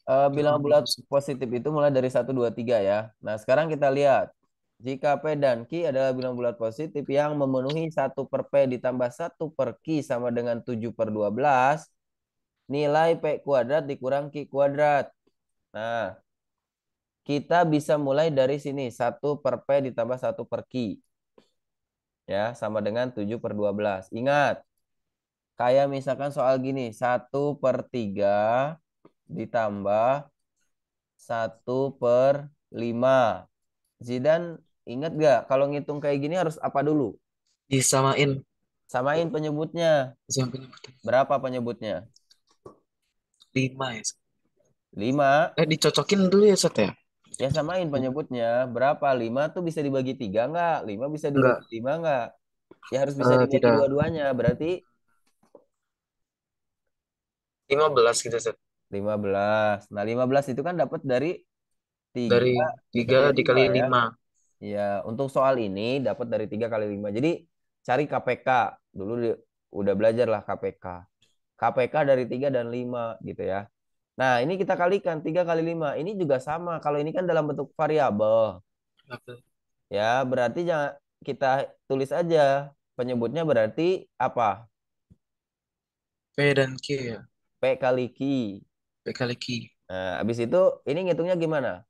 bilangan bulat positif itu mulai dari 1, 2, 3 ya. Nah, sekarang kita lihat. Jika P dan Q adalah bilangan bulat positif yang memenuhi 1/P ditambah 1/Q sama dengan 7/12, nilai P kuadrat dikurang Q kuadrat. Nah, kita bisa mulai dari sini. 1/P ditambah 1/Q. Ya, sama dengan 7/12. Ingat, kayak misalkan soal gini. 1/3 ditambah 1/5. Zidan ingat gak kalau ngitung kayak gini harus apa dulu? Disamain. Samain penyebutnya. Disamain. Berapa penyebutnya? 5 ya. 5. Dicocokin dulu ya, Sat ya? Ya samain penyebutnya. Berapa? 5 tuh bisa dibagi 3 nggak? 5 bisa dibagi Enggak. 5 nggak? Ya harus bisa dibagi Tidak. dua-duanya. Berarti 15 gitu, Sat. 15. Nah, 15 itu kan dapat dari 3 Dari 3 dikali 5 dikali ya. 5. Ya, untuk soal ini dapat dari 3 kali 5. Jadi cari KPK. Dulu udah belajar lah KPK. KPK dari 3 dan 5 gitu ya. Nah, ini kita kalikan 3 kali 5. Ini juga sama. Kalau ini kan dalam bentuk variabel. Ya, berarti jangan kita tulis aja. Penyebutnya berarti apa? P dan Q ya. P kali Q. P kali Q. Nah, habis itu ini ngitungnya gimana?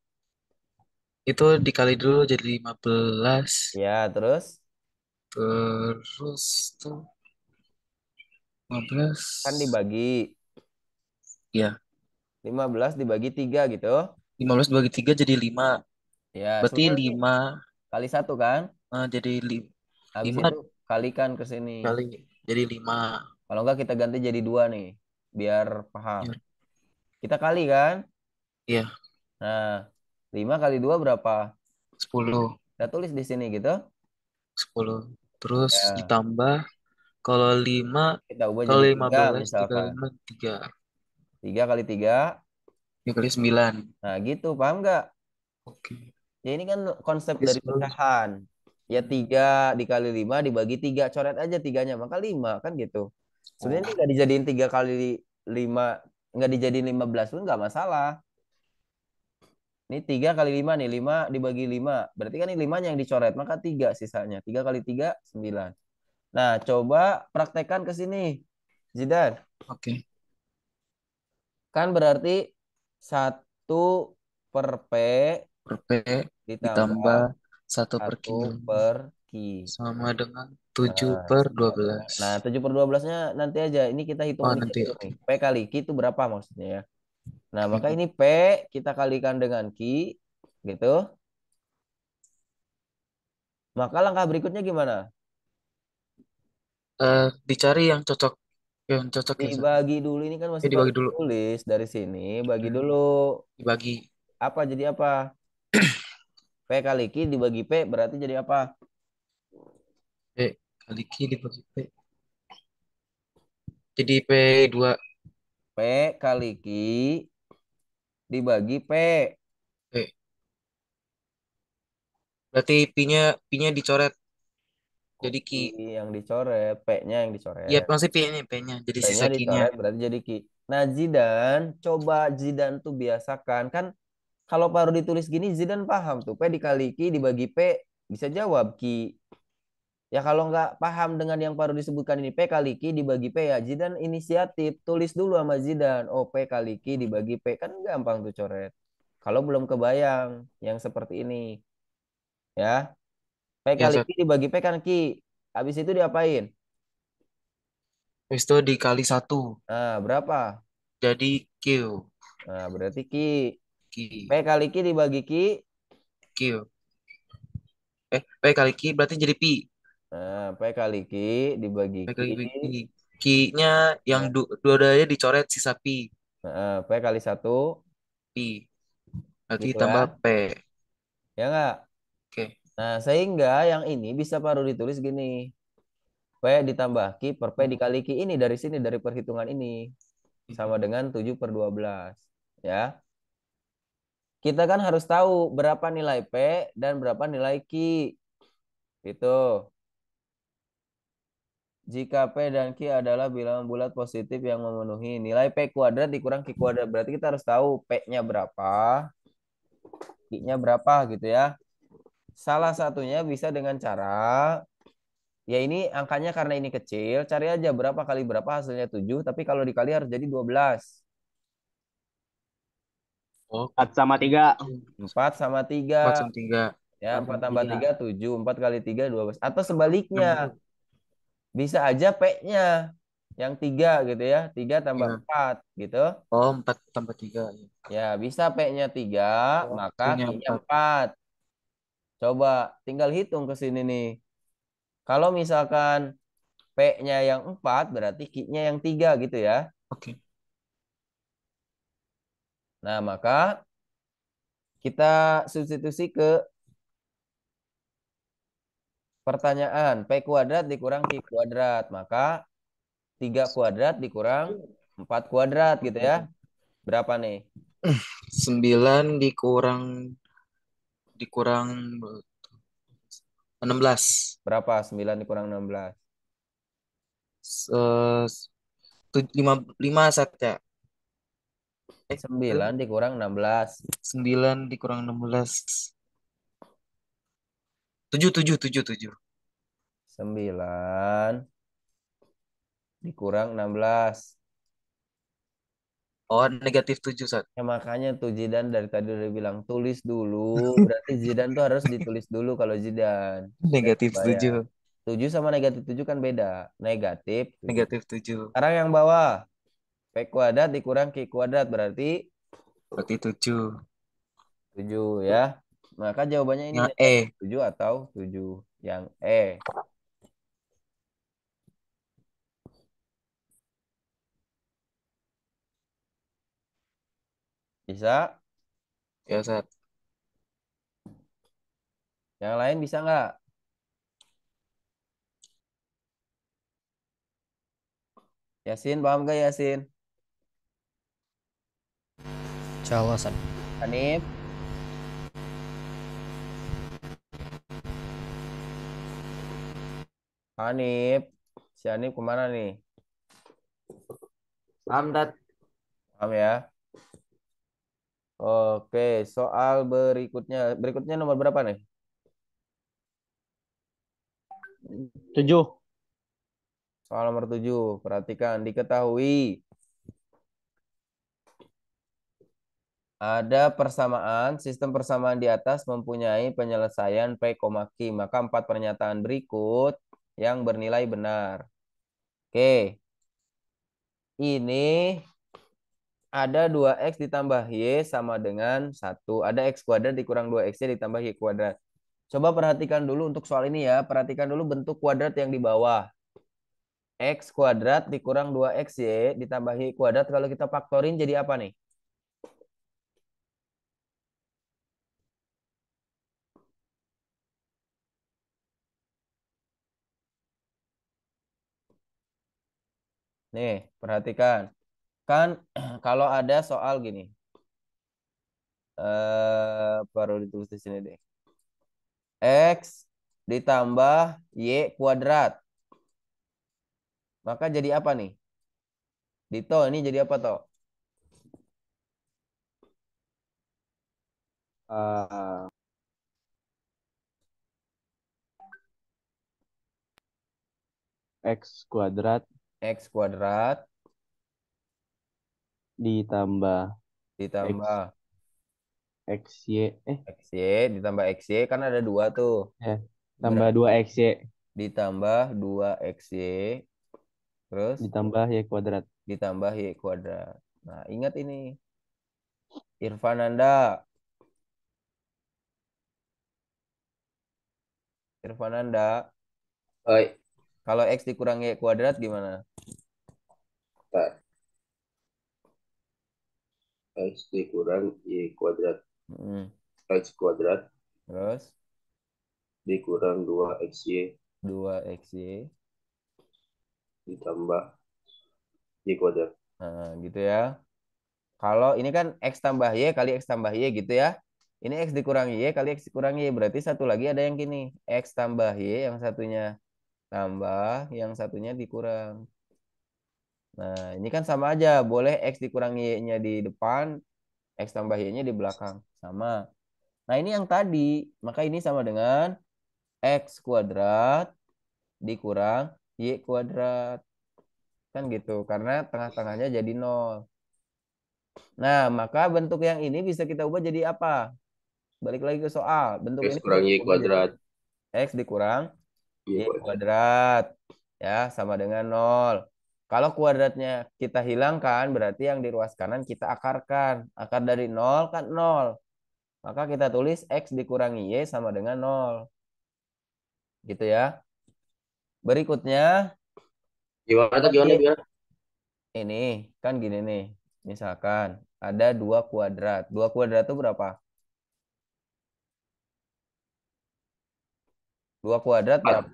Itu dikali dulu jadi 15. Ya, terus Terus tuh 15. kan dibagi. Ya. 15 dibagi 3 gitu. 15 bagi 3 jadi 5. Ya, Berarti sebenarnya ini 5 kali 1 kan? jadi Habis 5 itu kalikan ke sini. kali jadi 5. Kalau enggak kita ganti jadi 2 nih. Biar paham. Ya. Kita kali kan? Iya, Nah, 5 kali 2 berapa? 10. Kita tulis di sini gitu. 10. Terus Ya, ditambah kalau 5 kita ubah kalau jadi 3 15 dikali misalkan. 5 3. 3 kali 3. 3 kali 9. Nah, gitu. Paham nggak? Oke. Ya, ini kan konsep Jadi dari 10. pecahan. Ya, 3 dikali 5 dibagi 3. Coret aja 3-nya. Maka 5 kan gitu. Sebenarnya ini Oh, nggak dijadiin 3 kali 5. Nggak dijadiin 15 pun nggak masalah. Ini 3 kali 5 nih. 5 dibagi 5. Berarti kan ini 5-nya yang dicoret. Maka 3 sisanya. 3 kali 3, 9. Nah, coba praktekkan ke sini. Zidan. oke. Kan berarti 1/P Per P ditambah ditambah 1 per Q 1/Q. sama dengan 7 Nah, per 9. 12. Nah, 7/12-nya nanti aja. Ini kita hitung Oh, ini nanti dulu oke. nih. P kali Q itu berapa maksudnya ya? Nah, maka Oke. ini P kita kalikan dengan Q. Gitu. Maka langkah berikutnya gimana? Dicari yang cocok ya, Sat. Dibagi dulu. Ini kan masih baru Dibagi dulu. ditulis dari sini. Bagi Hmm, dulu. Dibagi Apa jadi apa? P kali Q dibagi P berarti jadi apa? P kali Q dibagi P. Jadi P2. P kali Q dibagi P. P. Berarti P-nya dicoret jadi Q. Yang dicoret, P-nya yang Iya, dicoret. masih P-nya jadi P-nya sisa Q-nya. dicoret berarti jadi Q. Nah, Zidan, coba Zidan tuh biasakan. Kan kalau baru ditulis gini, Zidan paham tuh. P dikali Q dibagi P, bisa jawab Q. Ya kalau nggak paham dengan yang baru disebutkan ini, P kali Q dibagi P ya. Zidan inisiatif, tulis dulu sama Zidan. Oh, P kali Q dibagi P. Kan gampang tuh coret. Kalau belum kebayang yang seperti ini. Ya, P Ya, kali Sat. Q dibagi P kan Q. Habis itu diapain? Habis itu dikali 1. Nah, berapa? Jadi Q. Nah, berarti Q. P Q. kali Q dibagi Q. Q. P kali Q berarti jadi Pi. Nah, P kali Q dibagi P Q. kali Pi. Q-nya yang Nah, dua-duanya dicoret sisa Pi. P kali 1. Pi. Berarti Gitu tambah ya. P. Ya nggak? Oke. Nah, sehingga yang ini bisa baru ditulis gini. P ditambah Q per P dikali Q ini dari sini, dari perhitungan ini. Sama dengan 7/12. Ya. Q kita kan harus tahu berapa nilai P dan berapa nilai Q. Itu. Jika P dan Q adalah bilangan bulat positif yang memenuhi nilai P kuadrat dikurang Q kuadrat. Berarti kita harus tahu P-nya berapa, Q-nya berapa gitu ya. Salah satunya bisa dengan cara, ya ini angkanya karena ini kecil, cari aja berapa kali berapa hasilnya 7, tapi kalau dikali harus jadi 12. Oh, 4 sama 3. 4 sama 3. 4 sama 3. Ya, 4 tambah tambah 3. 3, 7. 4 kali 3, 12. Atau sebaliknya, bisa aja P-nya yang 3 gitu ya. 3 tambah Iya. 4 gitu. Oh, 4 tambah 3. Ya, bisa P-nya 3, Oh, maka Q-nya Q-nya 4. 4. Coba tinggal hitung ke sini nih. Kalau misalkan P-nya yang 4, berarti Q-nya yang 3 gitu ya. Oke. Nah, maka kita substitusi ke pertanyaan. P kuadrat dikurang Q kuadrat. Maka 3 kuadrat dikurang 4 kuadrat gitu ya. Berapa nih? 9 dikurang 16. Berapa? 9 dikurang 16. Eh, 5 saja. 9 dikurang 16. 9 dikurang 16. 7, 7, 7, 7. 9 dikurang 16. Oh, negatif 7, Sat. Ya makanya tuh Zidan dari tadi udah bilang tulis dulu. Berarti Zidan tuh harus ditulis dulu kalau Zidan. Biar Negatif kebayang. 7. 7 sama negatif 7 kan beda. Negatif 7. Negatif 7. Sekarang yang bawah. P kuadrat dikurang Q kuadrat berarti Berarti 7. 7 ya. Maka jawabannya ini Yang negatif E. 7 atau 7. Yang E. Bisa? Ya, Sat. Yang lain bisa nggak? Yasin, paham nggak Yasin? Insyaallah San. Hanif? Hanif? Si Hanif kemana nih? Paham, Tat? Paham ya? Oke, soal berikutnya. Berikutnya nomor berapa nih? 7. Soal nomor 7. Perhatikan, diketahui ada persamaan, sistem persamaan di atas mempunyai penyelesaian P, Q. Maka 4 pernyataan berikut yang bernilai benar. Oke, ini ada 2X ditambah Y sama dengan 1. Ada X kuadrat dikurang 2XY ditambah Y kuadrat. Coba perhatikan dulu untuk soal ini ya. Perhatikan dulu bentuk kuadrat yang di bawah. X kuadrat dikurang 2XY ditambah Y kuadrat. Kalau kita faktorin jadi apa nih? Nih, perhatikan. Kan kalau ada soal gini. Baru ditulis di sini deh. X ditambah Y kuadrat. Maka jadi apa nih? Dito, ini jadi apa toh? Eh, X kuadrat X kuadrat ditambah ditambah XY. XY ditambah XY kan ada 2 tuh. Tambah 2 XY Ditambah 2XY terus ditambah Y kuadrat. ditambah Y kuadrat. Nah, ingat ini. Irfananda. Irfananda. Oi, Kalau X dikurang Y kuadrat gimana? Pak. X dikurang Y kuadrat. Hmm. X kuadrat Terus dikurang 2XY 2XY. ditambah Y kuadrat. Nah, gitu ya. Kalau ini kan X tambah Y kali X tambah Y gitu ya. Ini X dikurangi Y kali X dikurangi Y. Berarti satu lagi ada yang gini. X tambah Y, yang satunya tambah, yang satunya dikurang. Nah, ini kan sama aja. Boleh X dikurangi Y-nya di depan, X tambah Y-nya di belakang. Sama. Nah, ini yang tadi. Maka ini sama dengan X kuadrat dikurang Y kuadrat. Kan gitu. Karena tengah-tengahnya jadi 0. Nah, maka bentuk yang ini bisa kita ubah jadi apa? Balik lagi ke soal. Bentuk X ini bisa kurang Y kita ubah jadi kuadrat. X dikurang Y Y kuadrat. kuadrat. Ya, sama dengan 0. Kalau kuadratnya kita hilangkan, berarti yang di ruas kanan kita akarkan. Akar dari 0 kan 0. Maka kita tulis X dikurangi Y sama dengan 0. Gitu ya. Berikutnya, Gimana tuh buat gimana Y. gimana? Ini kan gini nih. Misalkan ada 2 kuadrat. 2 kuadrat itu berapa? 2 kuadrat 4. berapa?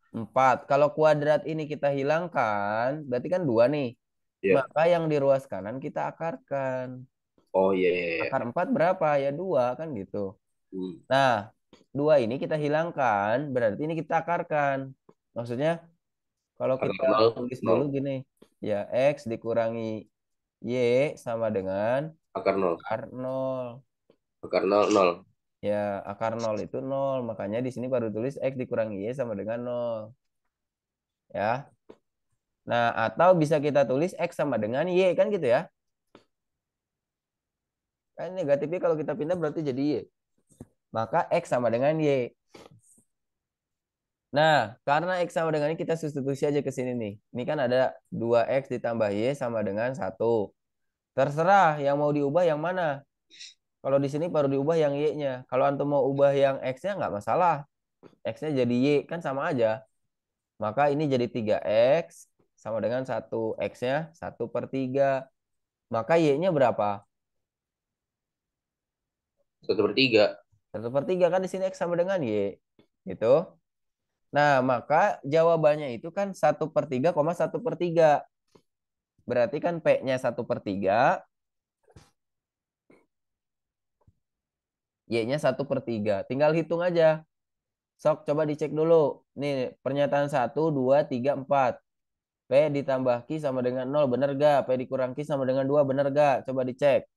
4. Kalau kuadrat ini kita hilangkan, berarti kan 2 nih. Ya. Maka yang di ruas kanan kita akarkan. Oh iya iya, iya. Akar 4 berapa? Ya 2 kan gitu. Hmm. Nah, 2 ini kita hilangkan, berarti ini kita akarkan. Maksudnya kalau Akar kita 0 tulis dulu 0. gini, ya X dikurangi Y sama dengan Akar 0. akar 0. Akar 0 0. Ya, akar 0 itu 0. Makanya di sini baru tulis X dikurangi Y sama dengan 0. Ya. Nah, atau bisa kita tulis X sama dengan Y, kan gitu ya. Kan negatifnya kalau kita pindah berarti jadi Y. Maka X sama dengan Y. Nah, karena X sama dengan ini kita substitusi aja ke sini nih. Ini kan ada 2X ditambah Y sama dengan 1. Terserah yang mau diubah yang mana. Kalau di sini baru diubah yang Y-nya. Kalau antum mau ubah yang X-nya nggak masalah. X-nya jadi Y, kan sama aja. Maka ini jadi 3X sama dengan 1. X-nya 1/3. Maka Y-nya berapa? 1/3. 1/3 kan di sini X sama dengan Y. Gitu. Nah, maka jawabannya itu kan 1/3, 1/3. Berarti kan P-nya 1/3, Y-nya 1/3. Tinggal hitung aja. Sok, coba dicek dulu. Nih, pernyataan 1, 2, 3, 4. P ditambah Q sama dengan 0, bener gak? P dikurang Q sama dengan 2, bener gak? Coba dicek.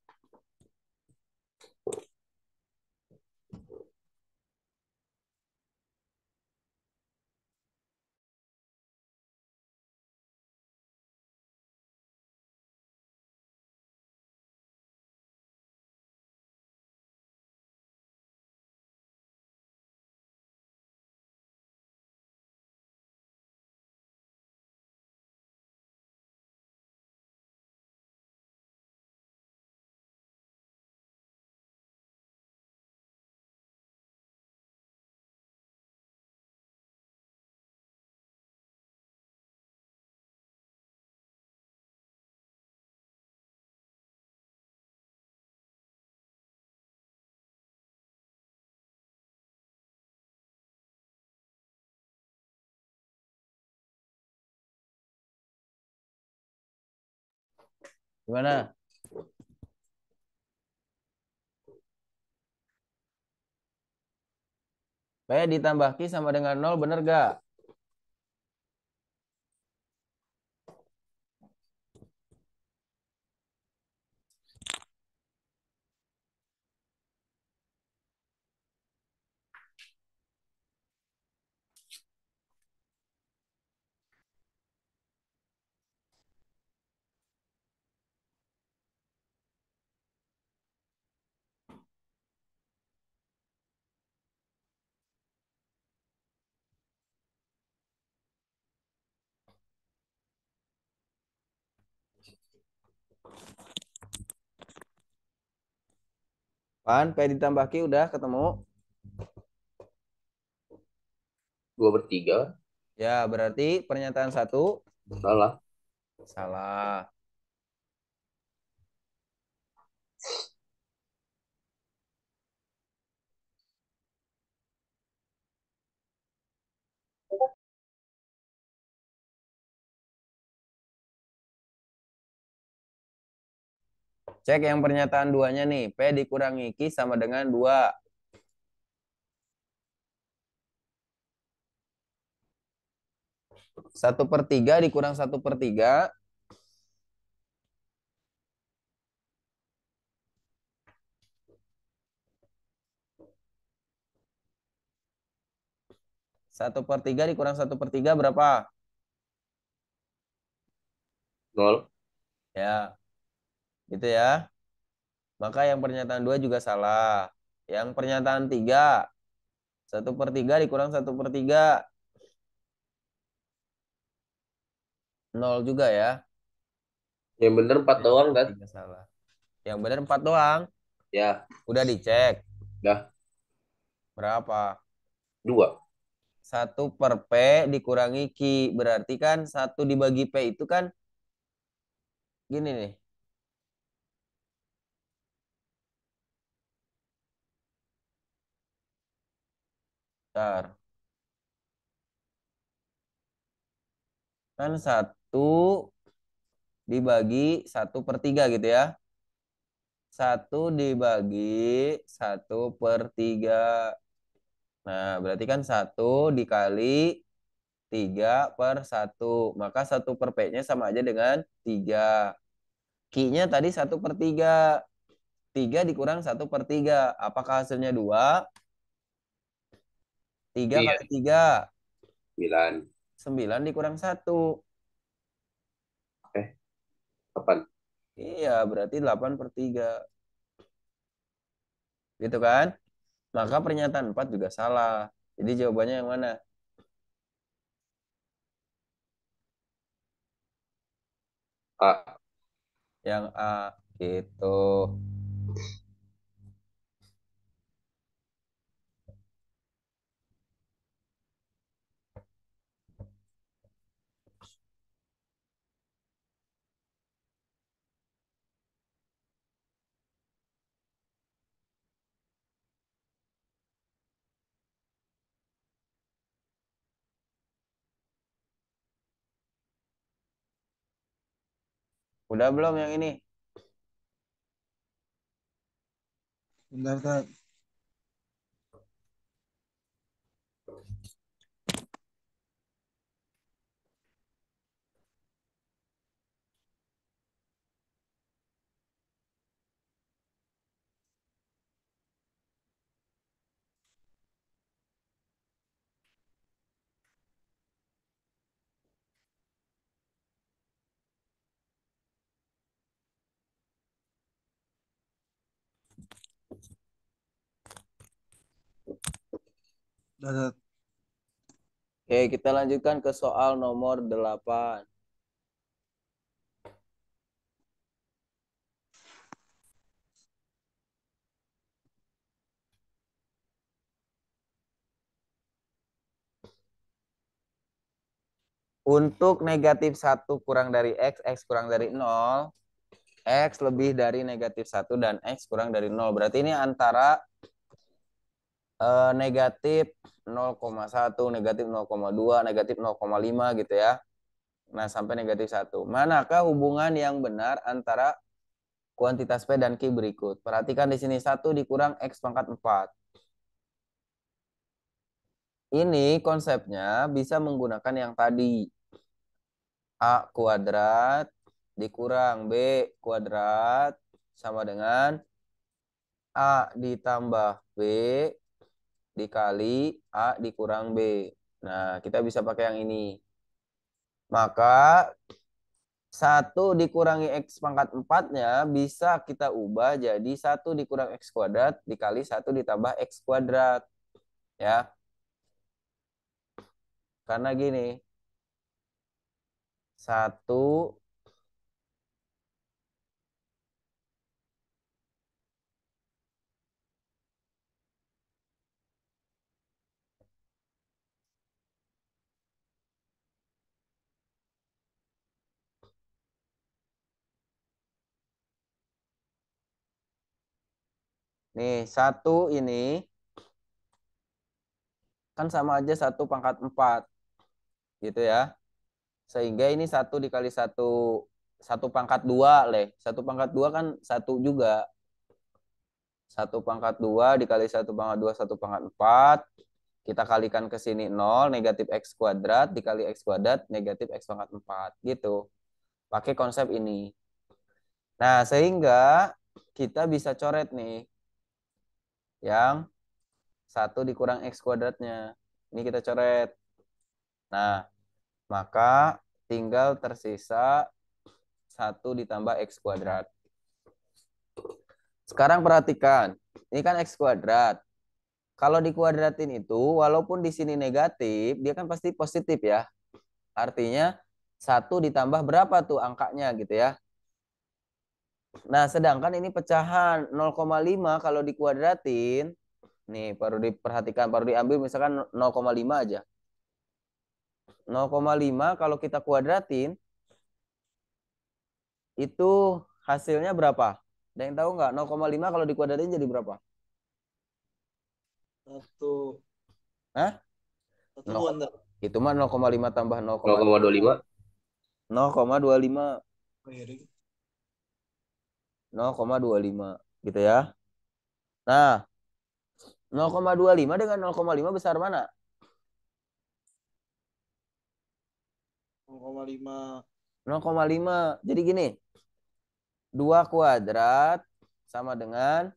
Gimana? P ditambah Q sama dengan 0, bener gak? Pan, P ditambah Q udah ketemu? 2/3. Ya, berarti pernyataan 1 Salah. salah. Cek yang pernyataan duanya nih. P dikurangi Q sama dengan 2. Satu per 3 dikurang 1/3. Satu per 3 dikurang 1/3 berapa? 0. Ya, gitu ya. Maka yang pernyataan 2 juga salah. Yang pernyataan 3, 1/3 dikurang 1/3. 0 juga ya. Yang bener 4 doang kan? 3 salah. Yang benar 4 doang. Ya, Udah dicek. dah. Berapa? 2. 1 per P dikurangi Q. Berarti kan 1 dibagi P itu kan gini nih. Bentar. Kan 1 dibagi 1/3 gitu ya. 1 dibagi 1/3. Nah, berarti kan 1 dikali 3/1. Maka 1 per P-nya sama aja dengan 3. Q-nya tadi 1/3. 3 dikurang 1/3. Apakah hasilnya 2? 3 Iya, kali 3. 9. 9 dikurang 1. Kapan? Iya, berarti 8/3. Gitu kan? Maka pernyataan 4 juga salah. Jadi jawabannya yang mana? A. Yang A. Gitu. Udah belum yang ini? Bentar, Tat. Dah, Tat. Oke, kita lanjutkan ke soal nomor 8. Untuk negatif 1 kurang dari X, X kurang dari 0, X lebih dari negatif 1 dan X kurang dari 0. Berarti ini antara negatif 0,1, negatif 0,2, negatif 0,5 gitu ya. Nah, sampai negatif 1. Manakah hubungan yang benar antara kuantitas P dan Q berikut? Perhatikan di sini 1 dikurang X pangkat 4. Ini konsepnya bisa menggunakan yang tadi. A kuadrat dikurang B kuadrat sama dengan A ditambah B dikali A dikurang B. Nah, kita bisa pakai yang ini. Maka 1 dikurangi X pangkat 4-nya bisa kita ubah jadi 1 dikurang X kuadrat dikali 1 ditambah X kuadrat. Ya, karena gini. 1 nih 1 ini kan sama aja 1 pangkat 4 gitu ya. Sehingga ini 1 dikali 1 1/2 leh. 1/2 kan 1 juga. 1/2 dikali 1/2 1/4. Kita kalikan ke sini 0, negatif X kuadrat, dikali X kuadrat, negatif X pangkat 4. Gitu. Pakai konsep ini. Nah, sehingga kita bisa coret nih. Yang 1 dikurang X kuadratnya. Ini kita coret. Nah, maka tinggal tersisa 1 ditambah X kuadrat. Sekarang perhatikan. Ini kan X kuadrat. Kalau dikuadratin itu, walaupun di sini negatif, dia kan pasti positif ya. Artinya 1 ditambah berapa tuh angkanya gitu ya. Nah, sedangkan ini pecahan 0,5 kalau dikuadratin, nih perlu diperhatikan, perlu diambil misalkan 0,5 aja. 0,5 kalau kita kuadratin, itu hasilnya berapa? Ada yang tahu nggak? 0,5 kalau dikuadratin jadi berapa? 1. Hah? 1 bukan enggak? Itu mah 0,5 tambah 0,25. 0,25. Oh, iya, Dik. 0,25 gitu ya. Nah, 0,25 dengan 0,5 besar mana? 0,5. 0,5. Jadi gini, 2 kuadrat sama dengan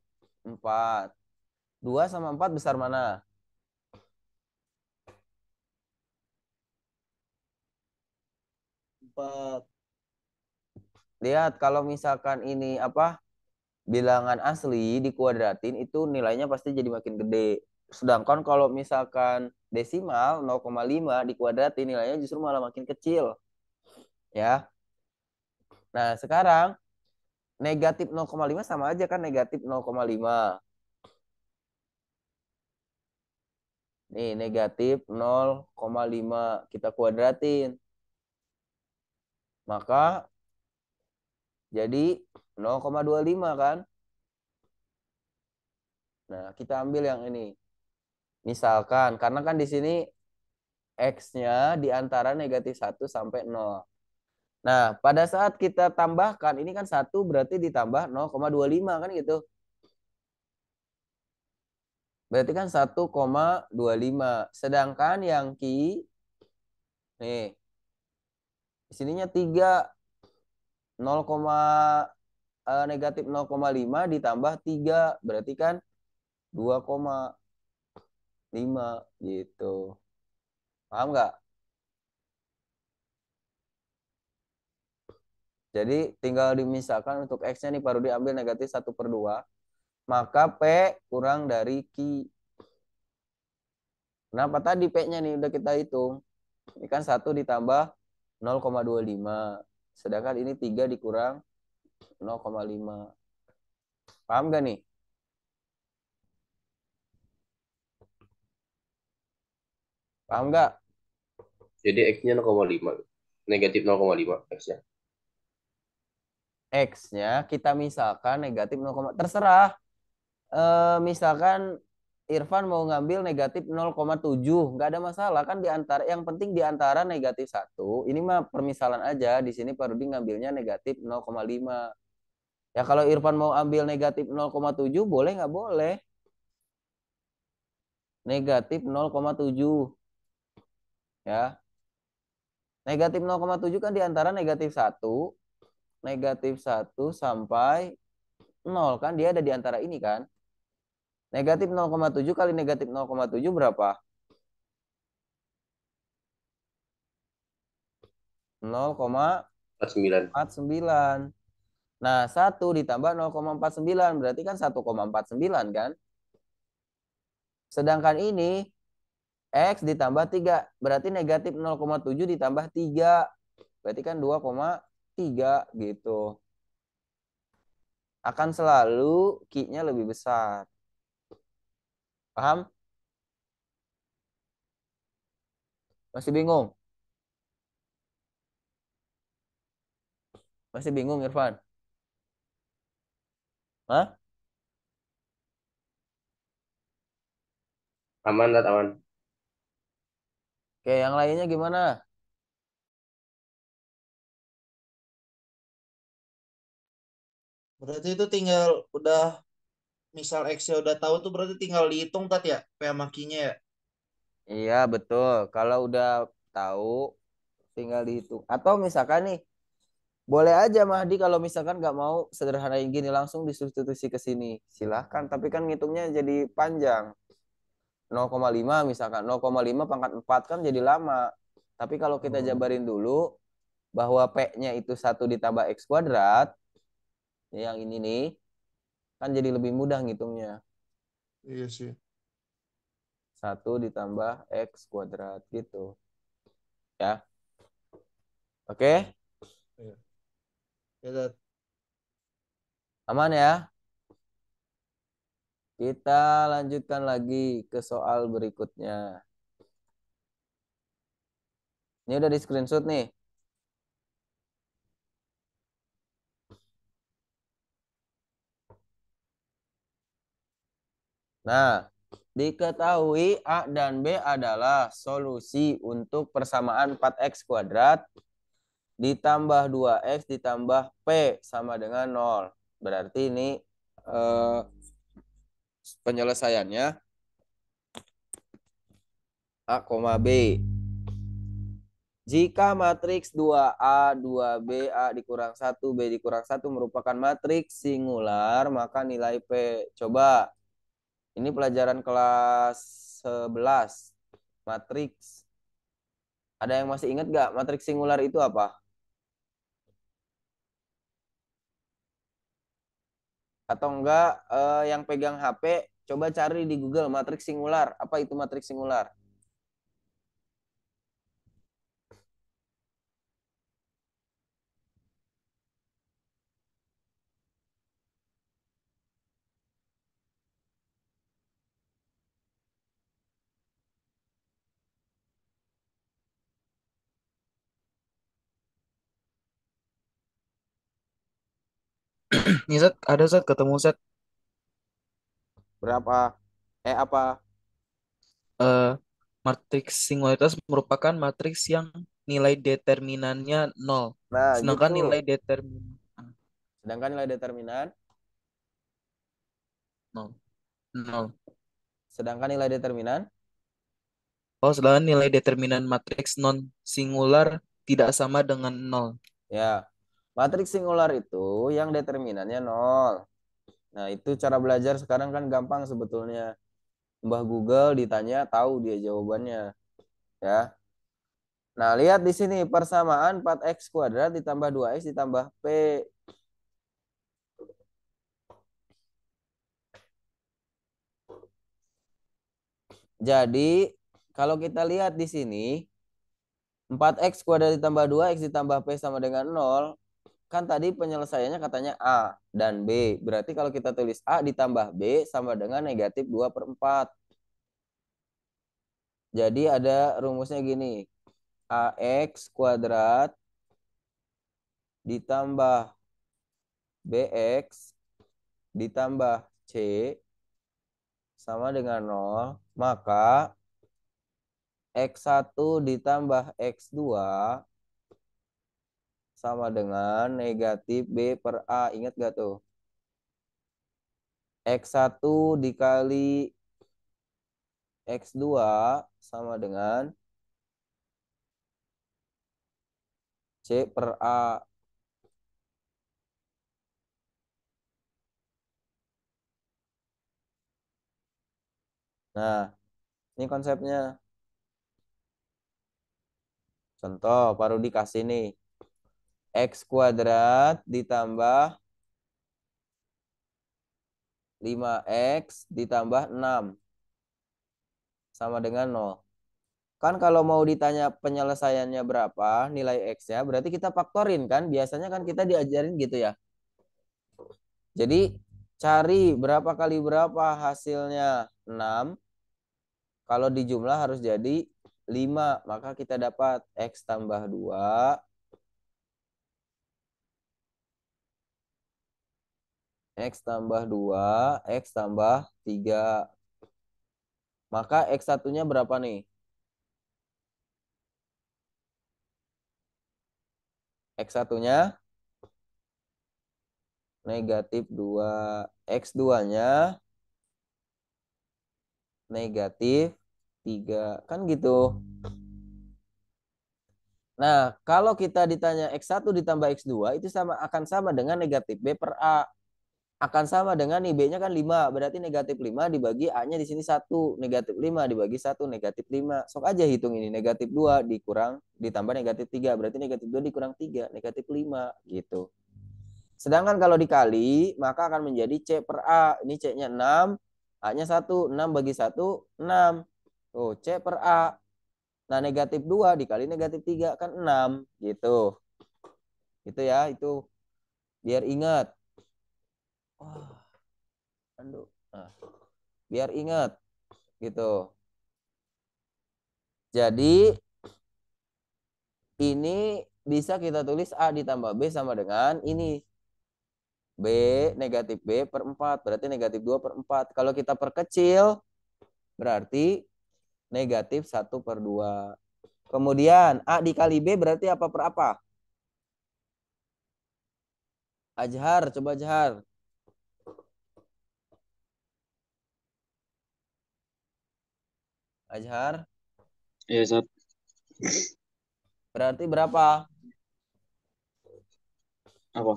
4. 2 sama 4 besar mana? 4. Lihat, kalau misalkan ini apa? Bilangan asli dikuadratin itu nilainya pasti jadi makin gede. Sedangkan kalau misalkan desimal 0,5 dikuadratin nilainya justru malah makin kecil. Ya. Nah, sekarang negatif 0,5 sama aja kan negatif 0,5. Nih, negatif 0,5 kita kuadratin. Maka jadi 0,25 kan? Nah, kita ambil yang ini. Misalkan, karena kan di sini X-nya di antara negatif 1 sampai 0. Nah, pada saat kita tambahkan, ini kan 1 berarti ditambah 0,25 kan gitu. Berarti kan 1,25. Sedangkan yang Ki, nih, di sininya 3. 0, negatif 0,5 ditambah 3. Berarti kan 2,5 gitu. Paham nggak? Jadi tinggal dimisahkan untuk X-nya nih baru diambil negatif 1/2. Maka P kurang dari Q. Kenapa tadi P-nya nih udah kita hitung. Ini kan 1 ditambah 0,25. Sedangkan ini 3 dikurang 0,5. Paham nggak nih? Paham nggak? Jadi X-nya 0,5. Negatif 0,5 X-nya. X-nya kita misalkan negatif 0, terserah. Misalkan Irfan mau ngambil negatif 0,7, nggak ada masalah kan di antara, yang penting di antara negatif 1. Ini mah permisalan aja, di sini Parudi ngambilnya negatif 0,5. Ya kalau Irfan mau ambil negatif 0,7 boleh nggak boleh? Negatif 0,7 ya. Negatif 0,7 kan di antara negatif 1 sampai 0 kan dia ada di antara ini kan. Negatif 0,7 kali negatif 0,7 berapa? 49. 0,49. Nah, 1 ditambah 0,49 berarti kan 1,49 kan? Sedangkan ini X ditambah 3 berarti negatif 0,7 ditambah 3 berarti kan 2,3 gitu. Akan selalu Q-nya lebih besar. Paham? Masih bingung? Masih bingung Irfan? Hah? Aman, Tat, aman. Oke, yang lainnya gimana? Berarti itu tinggal udah misal X-nya udah tahu tuh berarti tinggal dihitung tat ya P sama Q-nya ya. Iya, betul. Kalau udah tahu, tinggal dihitung. Atau misalkan nih, boleh aja Mahdi kalau misalkan nggak mau sederhanain gini langsung disubstitusi ke sini. Silahkan, tapi kan ngitungnya jadi panjang. 0,5 misalkan. 0,5 pangkat 4 kan jadi lama. Tapi kalau kita jabarin dulu bahwa P-nya itu 1 ditambah X kuadrat, yang ini nih, kan jadi lebih mudah ngitungnya. Iya sih. 1 ditambah X kuadrat gitu. Ya, oke? Iya. Ya, Tat. Aman ya? Kita lanjutkan lagi ke soal berikutnya. Ini udah di screenshot nih. Nah, diketahui A dan B adalah solusi untuk persamaan 4X kuadrat ditambah 2X ditambah P sama dengan 0. Berarti ini eh, penyelesaiannya A, B. Jika matriks 2A, 2B, A dikurang 1, B dikurang 1 merupakan matriks singular, maka nilai P. Coba, ini pelajaran kelas 11. Matriks. Ada yang masih ingat gak matriks singular itu apa? Atau enggak yang pegang HP, coba cari di Google matriks singular. Apa itu matriks singular? Nih Zat, ada Zat, ketemu Zat. Berapa? Apa? Eh, matriks singularitas merupakan matriks yang nilai determinannya nol. Nah, Sedangkan gitu. nilai determinan Sedangkan nilai determinan, nol. Nol. sedangkan nilai determinan, Oh, sedangkan nilai determinan matriks non singular tidak sama dengan nol. ya. Matriks singular itu yang determinannya 0. Nah, itu cara belajar sekarang kan gampang sebetulnya. Mbah Google ditanya tahu dia jawabannya, ya. Nah, lihat di sini persamaan 4X kuadrat ditambah 2X ditambah P. Jadi, kalau kita lihat di sini 4X kuadrat ditambah 2X ditambah P sama dengan 0, kan tadi penyelesaiannya katanya A dan B. Berarti kalau kita tulis A ditambah B sama dengan negatif 2/4. Jadi ada rumusnya gini. AX kuadrat ditambah BX ditambah C sama dengan 0. Maka X1 ditambah X2 sama dengan negatif B per A. Ingat gak tuh? X1 dikali X2 sama dengan C per A. Nah, ini konsepnya. Contoh, baru dikasih nih. X kuadrat ditambah 5X ditambah 6 sama dengan 0. Kan kalau mau ditanya penyelesaiannya berapa, nilai X-nya, berarti kita faktorin kan. Biasanya kan kita diajarin gitu ya. Jadi cari berapa kali berapa hasilnya 6. Kalau dijumlah harus jadi 5. Maka kita dapat X tambah 2. X tambah 2. X tambah 3. Maka X1-nya berapa nih? X1-nya negatif 2. X2-nya negatif 3. Kan gitu. Nah, kalau kita ditanya X1 ditambah X2 itu akan sama dengan negatif B per A. Akan sama dengan nih B-nya kan 5. Berarti negatif 5 dibagi A-nya di sini 1. Negatif 5 dibagi 1 negatif 5. Sok aja hitung ini. Negatif 2 dikurang ditambah negatif 3. Berarti negatif 2 dikurang 3. Negatif 5 gitu. Sedangkan kalau dikali maka akan menjadi C per A. Ini C-nya 6. A-nya 1. 6 bagi 1 6. Tuh C per A. Nah, negatif 2 dikali negatif 3 kan 6 gitu. Gitu ya, itu biar ingat. Wah. Aduh. Nah, biar ingat gitu. Jadi ini bisa kita tulis A ditambah B sama dengan ini. B negatif B per 4. Berarti negatif 2 per 4. Kalau kita perkecil berarti negatif 1 per 2. Kemudian A dikali B berarti apa per apa? Ajhar, coba Ajhar. Ajhar. Iya, Zat. Berarti berapa? Apa?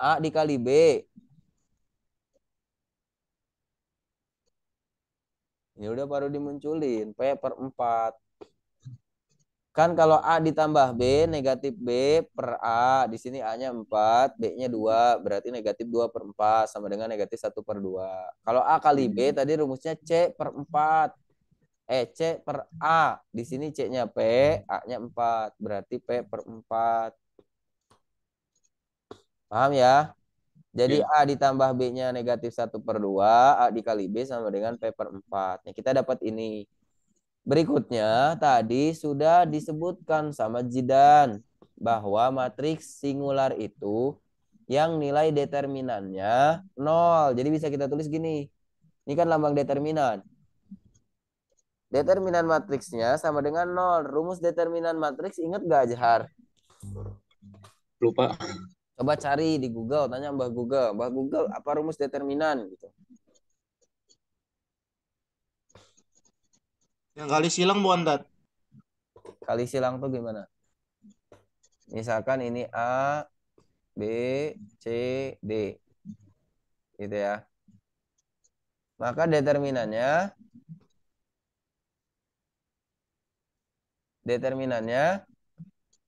A dikali B. Ini udah baru dimunculin. P per 4. Kan kalau A ditambah B, negatif B per A. Di sini A-nya 4, B-nya 2. Berarti negatif 2 per 4 sama dengan negatif 1 per 2. Kalau A kali B, tadi rumusnya C per 4. C per A. Di sini C-nya P, A-nya 4. Berarti P per 4. Paham ya? Jadi Ya. A ditambah B-nya negatif 1 per 2. A dikali B sama dengan P per 4. Nah, kita dapat ini. Berikutnya, tadi sudah disebutkan sama Jidan bahwa matriks singular itu yang nilai determinannya 0. Jadi bisa kita tulis gini. Ini kan lambang determinan. Determinan matriksnya sama dengan 0. Rumus determinan matriks ingat gak, Jahar? Lupa. Coba cari di Google, tanya Mbah Google. Mbah Google, apa rumus determinan? Gitu. Yang kali silang bukan, Tat? Kali silang tuh gimana? Misalkan ini A, B, C, D. Gitu ya. Maka determinannya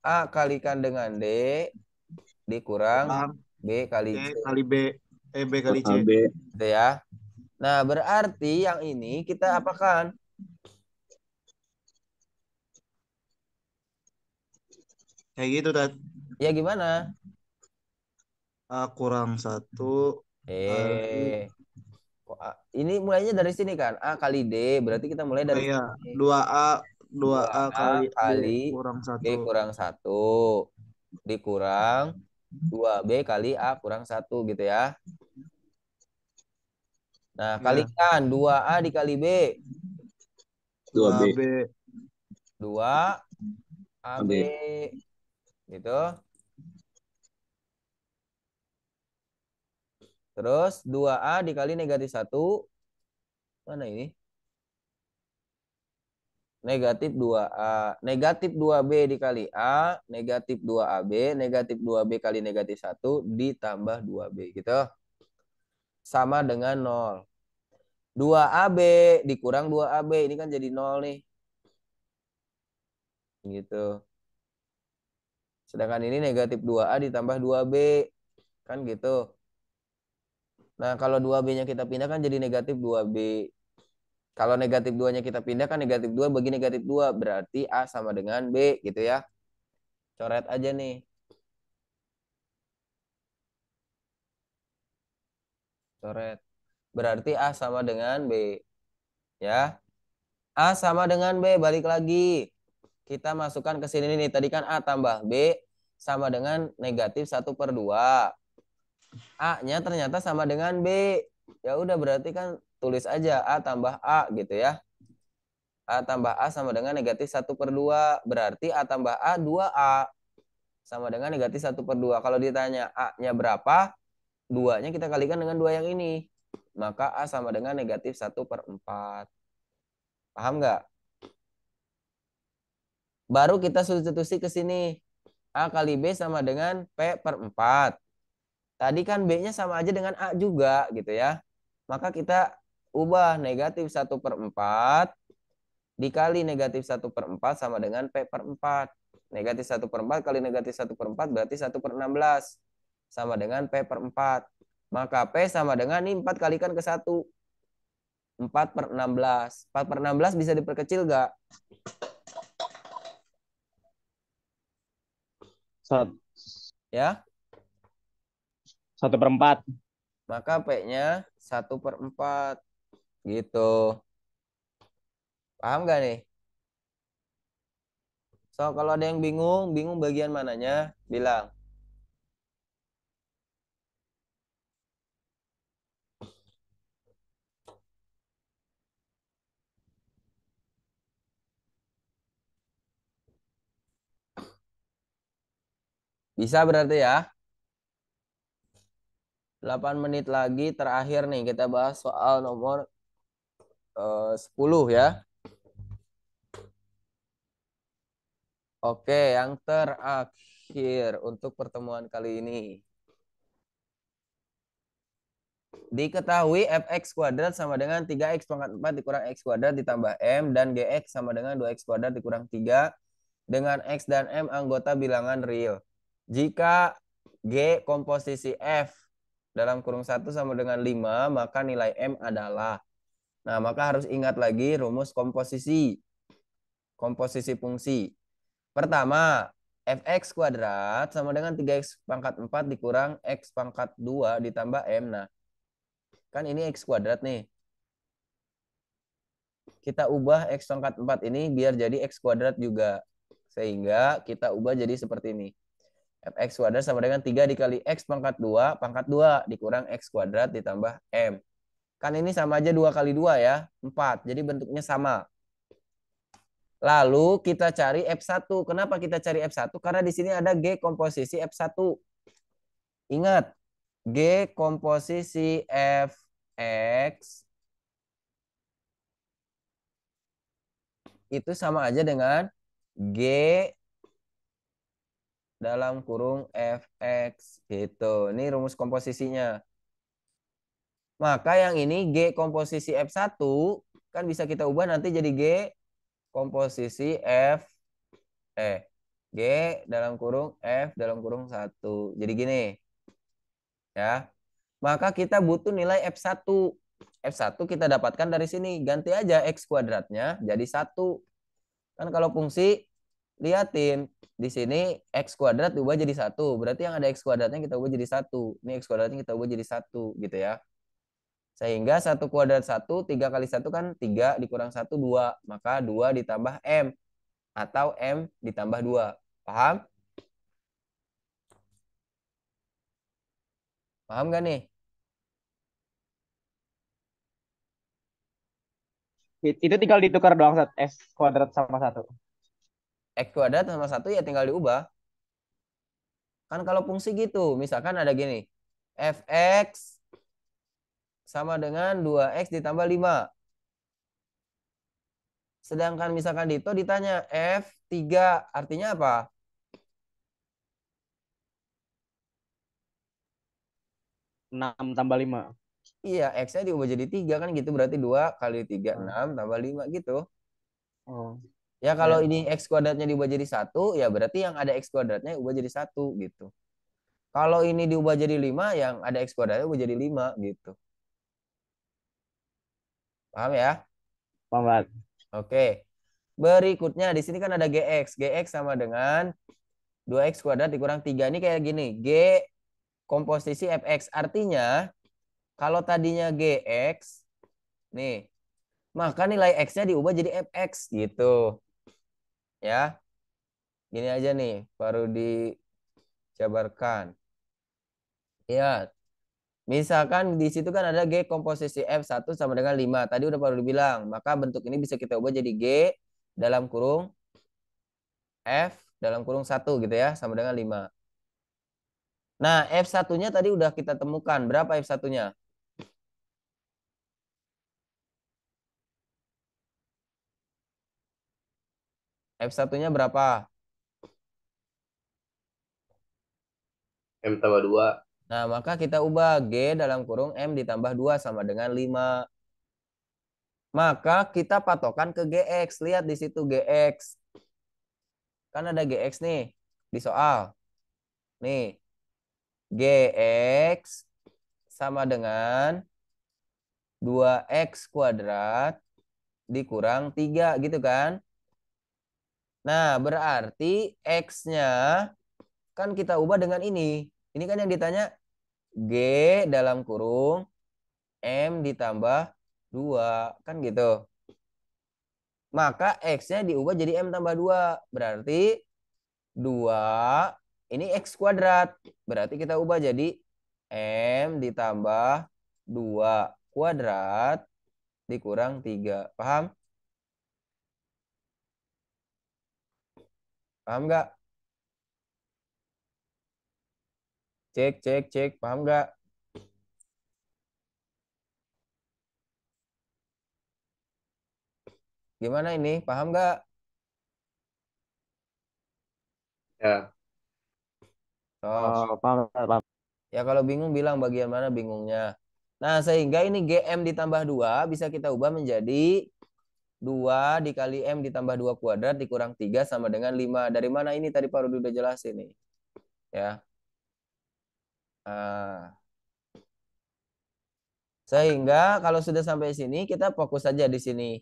A kalikan dengan D dikurang B kali C. C kali B. B kali C. B. Gitu ya. Nah, berarti yang ini kita apakan? Kayak gitu, Tat. Ya gimana? A kurang 1 kali. Ini mulainya dari sini kan? A kali D. Berarti kita mulai dari Iya, sini. 2A kali kali B kurang 1. B kurang 1 dikurang 2B kali A kurang 1 gitu ya. Nah, kalikan 2A dikali B. 2B. 2AB. Gitu. Terus 2A dikali negatif 1. Mana ini? Negatif 2A. Negatif 2B dikali A. Negatif 2AB. Negatif 2B kali negatif 1 ditambah 2B. Gitu. Sama dengan 0. 2AB dikurang 2AB. Ini kan jadi 0 nih. Gitu. Sedangkan ini negatif 2A ditambah 2B. Kan gitu. Nah, kalau 2B-nya kita pindahkan jadi negatif 2B. Kalau negatif 2-nya kita pindahkan negatif 2 bagi negatif 2. Berarti A sama dengan B gitu ya. Coret aja nih. Coret. Berarti A sama dengan B. Ya. A sama dengan B. Balik lagi. Kita masukkan ke sini nih. Tadi kan A tambah B sama dengan negatif 1 per 2. A-nya ternyata sama dengan B. Ya udah berarti kan tulis aja A tambah A gitu ya. A tambah A sama dengan negatif 1 per 2. Berarti A tambah A 2A. Sama dengan negatif 1 per 2. Kalau ditanya A-nya berapa? 2-nya kita kalikan dengan 2 yang ini. Maka A sama dengan negatif 1/4. Paham nggak? Baru kita substitusi ke sini. A kali B sama dengan P/4. Tadi kan B-nya sama aja dengan A juga gitu ya. Maka kita ubah negatif 1/4 dikali negatif 1/4 sama dengan P/4. Negatif 1/4 kali negatif 1/4 berarti 1/16. Sama dengan P/4. Maka P sama dengan ini 4 kalikan ke 1. 4/16. 4/16 bisa diperkecil nggak? Ya. 1/4. Maka P-nya 1/4. Gitu. Paham nggak nih? So, kalau ada yang bingung bagian mananya, bilang. Bisa berarti ya. 8 menit lagi terakhir nih kita bahas soal nomor 10 ya. Oke, yang terakhir untuk pertemuan kali ini. Diketahui fx kuadrat sama dengan 3x pangkat 4 dikurang x kuadrat ditambah m dan gx sama dengan 2x kuadrat dikurang 3 dengan x dan m anggota bilangan real. Jika g komposisi f dalam kurung 1 sama dengan 5, maka nilai m adalah. Nah, maka harus ingat lagi rumus komposisi fungsi. Pertama, fx kuadrat sama dengan 3x pangkat 4 dikurang x pangkat 2 ditambah m. Nah, kan ini x kuadrat nih. Kita ubah x pangkat 4 ini biar jadi x kuadrat juga. Sehingga kita ubah jadi seperti ini. Fx kuadrat sama dengan 3 dikali x pangkat 2 dikurang x kuadrat ditambah m. Kan ini sama aja 2 kali 2 ya, 4. Jadi bentuknya sama. Lalu kita cari F1. Kenapa kita cari F1? Karena di sini ada G komposisi F1. Ingat, G komposisi Fx itu sama aja dengan G dalam kurung Fx gitu. Ini rumus komposisinya. Maka yang ini G komposisi F1 kan bisa kita ubah nanti jadi G komposisi G dalam kurung F dalam kurung 1. Jadi gini. Ya. Maka kita butuh nilai F1. F1 kita dapatkan dari sini. Ganti aja X kuadratnya jadi 1. Kan kalau fungsi, liatin. Di sini X kuadrat diubah jadi 1. Berarti yang ada X kuadratnya kita ubah jadi 1. Ini X kuadratnya kita ubah jadi 1. Gitu ya. Sehingga 1 kuadrat 1, 3 kali 1 kan 3 dikurang 1, 2. Maka 2 ditambah M. Atau M ditambah 2. Paham? Paham gak nih? Itu tinggal ditukar doang, S kuadrat sama 1. X kuadrat sama 1 ya tinggal diubah. Kan kalau fungsi gitu. Misalkan ada gini. Fx sama dengan 2x ditambah 5. Sedangkan misalkan Dito ditanya F3 artinya apa? Enam tambah 5. Iya, X-nya diubah jadi 3 kan gitu. Berarti 2 kali 3, 6 tambah 5 gitu. Oh. Ya kalau Ya. ini X kuadratnya diubah jadi 1, ya berarti yang ada X kuadratnya ubah jadi 1 gitu. Kalau ini diubah jadi 5, yang ada X kuadratnya ubah jadi 5 gitu. Paham ya? Paham banget. Oke. Berikutnya di sini kan ada GX. GX sama dengan 2x kuadrat dikurang 3. Ini kayak gini. G komposisi Fx. Artinya kalau tadinya GX, nih, maka nilai X-nya diubah jadi Fx gitu. Ya. Gini aja nih, baru dijabarkan. Ya. Misalkan di situ kan ada G komposisi F1 sama dengan 5. Tadi udah baru dibilang. Maka bentuk ini bisa kita ubah jadi G dalam kurung F dalam kurung 1 gitu ya. Sama dengan 5. Nah, F1-nya tadi udah kita temukan. Berapa F1-nya? F1-nya berapa? M tambah 2. Nah, maka kita ubah G dalam kurung M ditambah 2 sama dengan 5. Maka kita patokan ke GX. Lihat di situ GX. Kan ada GX nih di soal. Nih, GX sama dengan 2X kuadrat dikurang 3 gitu kan. Nah, berarti X-nya kan kita ubah dengan ini. Ini kan yang ditanya G dalam kurung M ditambah 2. Kan gitu. Maka X-nya diubah jadi M tambah 2. Berarti 2 ini X kuadrat. Berarti kita ubah jadi M ditambah 2 kuadrat dikurang 3. Paham? Paham nggak? Cek, cek, cek. Paham nggak? Gimana ini? Paham nggak? Ya, Sok. Paham. Ya kalau bingung bilang bagian mana bingungnya. Nah, sehingga ini GM ditambah 2 bisa kita ubah menjadi 2 dikali M ditambah 2 kuadrat dikurang 3 sama dengan 5. Dari mana ini tadi Pak Rudi udah jelasin nih. Ya. Nah, sehingga kalau sudah sampai sini kita fokus saja di sini.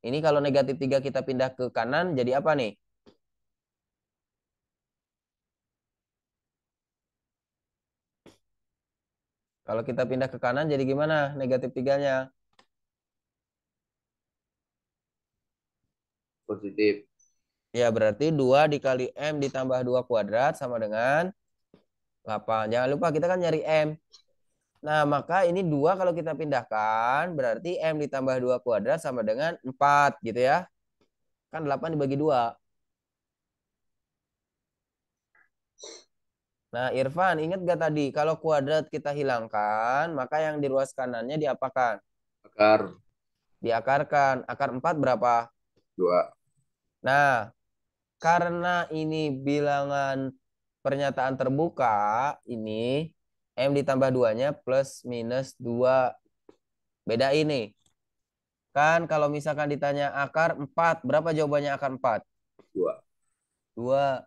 Ini kalau negatif 3 kita pindah ke kanan jadi apa nih? Kalau kita pindah ke kanan jadi gimana negatif 3-nya? positif. Ya berarti 2 dikali M ditambah 2 kuadrat sama dengan 8. Jangan lupa kita kan nyari M. Nah maka ini 2 kalau kita pindahkan berarti M ditambah 2 kuadrat sama dengan 4 gitu ya. Kan 8 dibagi 2. Nah Irfan ingat gak tadi kalau kuadrat kita hilangkan maka yang di ruas kanannya diapakan? Akar Diakarkan. Akar 4 berapa? 2. Nah karena ini bilangan pernyataan terbuka, ini M ditambah 2-nya plus minus 2. Beda ini. Kan kalau misalkan ditanya akar 4, berapa jawabannya akar 4? 2. 2.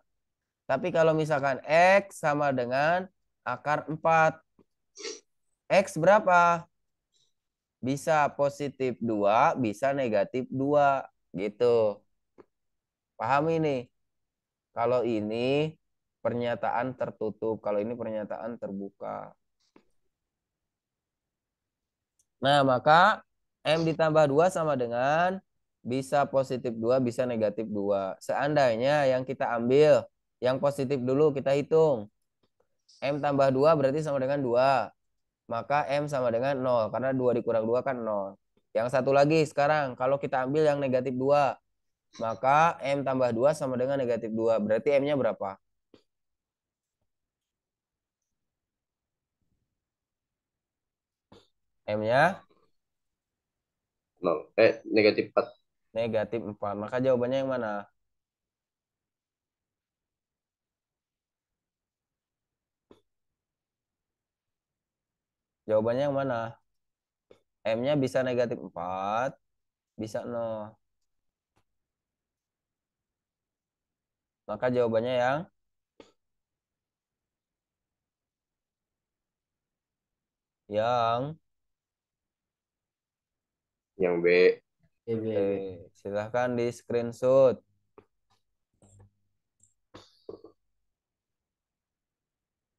Tapi kalau misalkan X sama dengan akar 4. X berapa? Bisa positif 2, bisa negatif 2. Gitu. Paham ini? Kalau ini pernyataan tertutup, kalau ini pernyataan terbuka. Nah, maka M ditambah 2 sama dengan bisa positif 2, bisa negatif 2. Seandainya yang kita ambil, yang positif dulu kita hitung. M tambah 2 berarti sama dengan 2. Maka M sama dengan 0, karena 2 dikurang 2 kan 0. Yang satu lagi sekarang, kalau kita ambil yang negatif 2, maka M tambah 2 sama dengan negatif 2. Berarti M-nya berapa? M-nya 0. Negatif 4. negatif 4. Maka jawabannya yang mana? Jawabannya yang mana? M-nya bisa negatif 4, bisa 0. Maka jawabannya yang Yang B. silahkan di screenshot.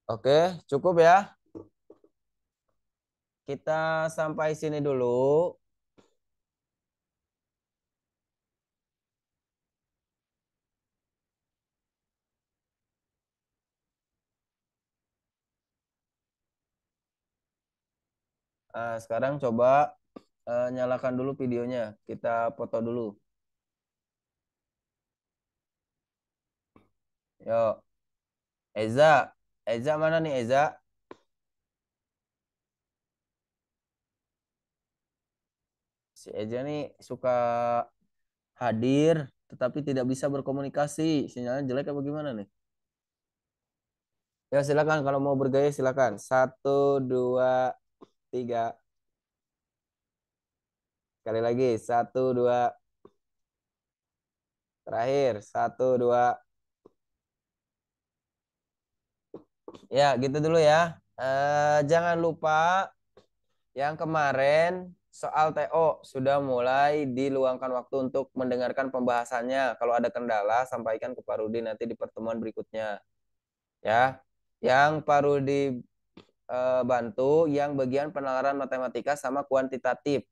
Oke, cukup ya. Kita sampai sini dulu. Sekarang coba nyalakan dulu videonya. Kita foto dulu. Yuk, Eza. Eza mana nih Eza? Si Eza nih suka hadir tetapi tidak bisa berkomunikasi. Sinyalnya jelek apa gimana nih? Ya silakan kalau mau bergaya silakan. 1, 2, 3. Sekali lagi. 1, 2. Terakhir. 1, 2. Ya gitu dulu ya. Jangan lupa yang kemarin soal TO sudah mulai diluangkan waktu untuk mendengarkan pembahasannya. Kalau ada kendala sampaikan ke Pak Rudi nanti di pertemuan berikutnya. Ya. Yang Pak Rudi bantu yang bagian penalaran matematika sama kuantitatif.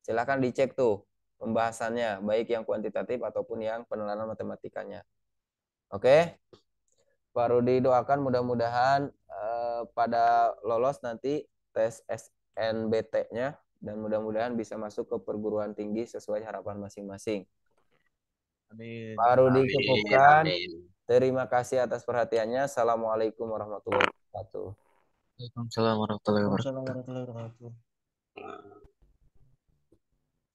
Silahkan dicek tuh pembahasannya, baik yang kuantitatif ataupun yang penalaran matematikanya. Oke, Pak Rudi doakan mudah-mudahan pada lolos nanti tes SNBT-nya dan mudah-mudahan bisa masuk ke perguruan tinggi sesuai harapan masing-masing. Amin. Pak Rudi Amin. cukupkan. Amin. Terima kasih atas perhatiannya. Assalamualaikum warahmatullahi wabarakatuh. Waalaikumsalam warahmatullahi wabarakatuh. Waalaikumsalam warahmatullahi wabarakatuh.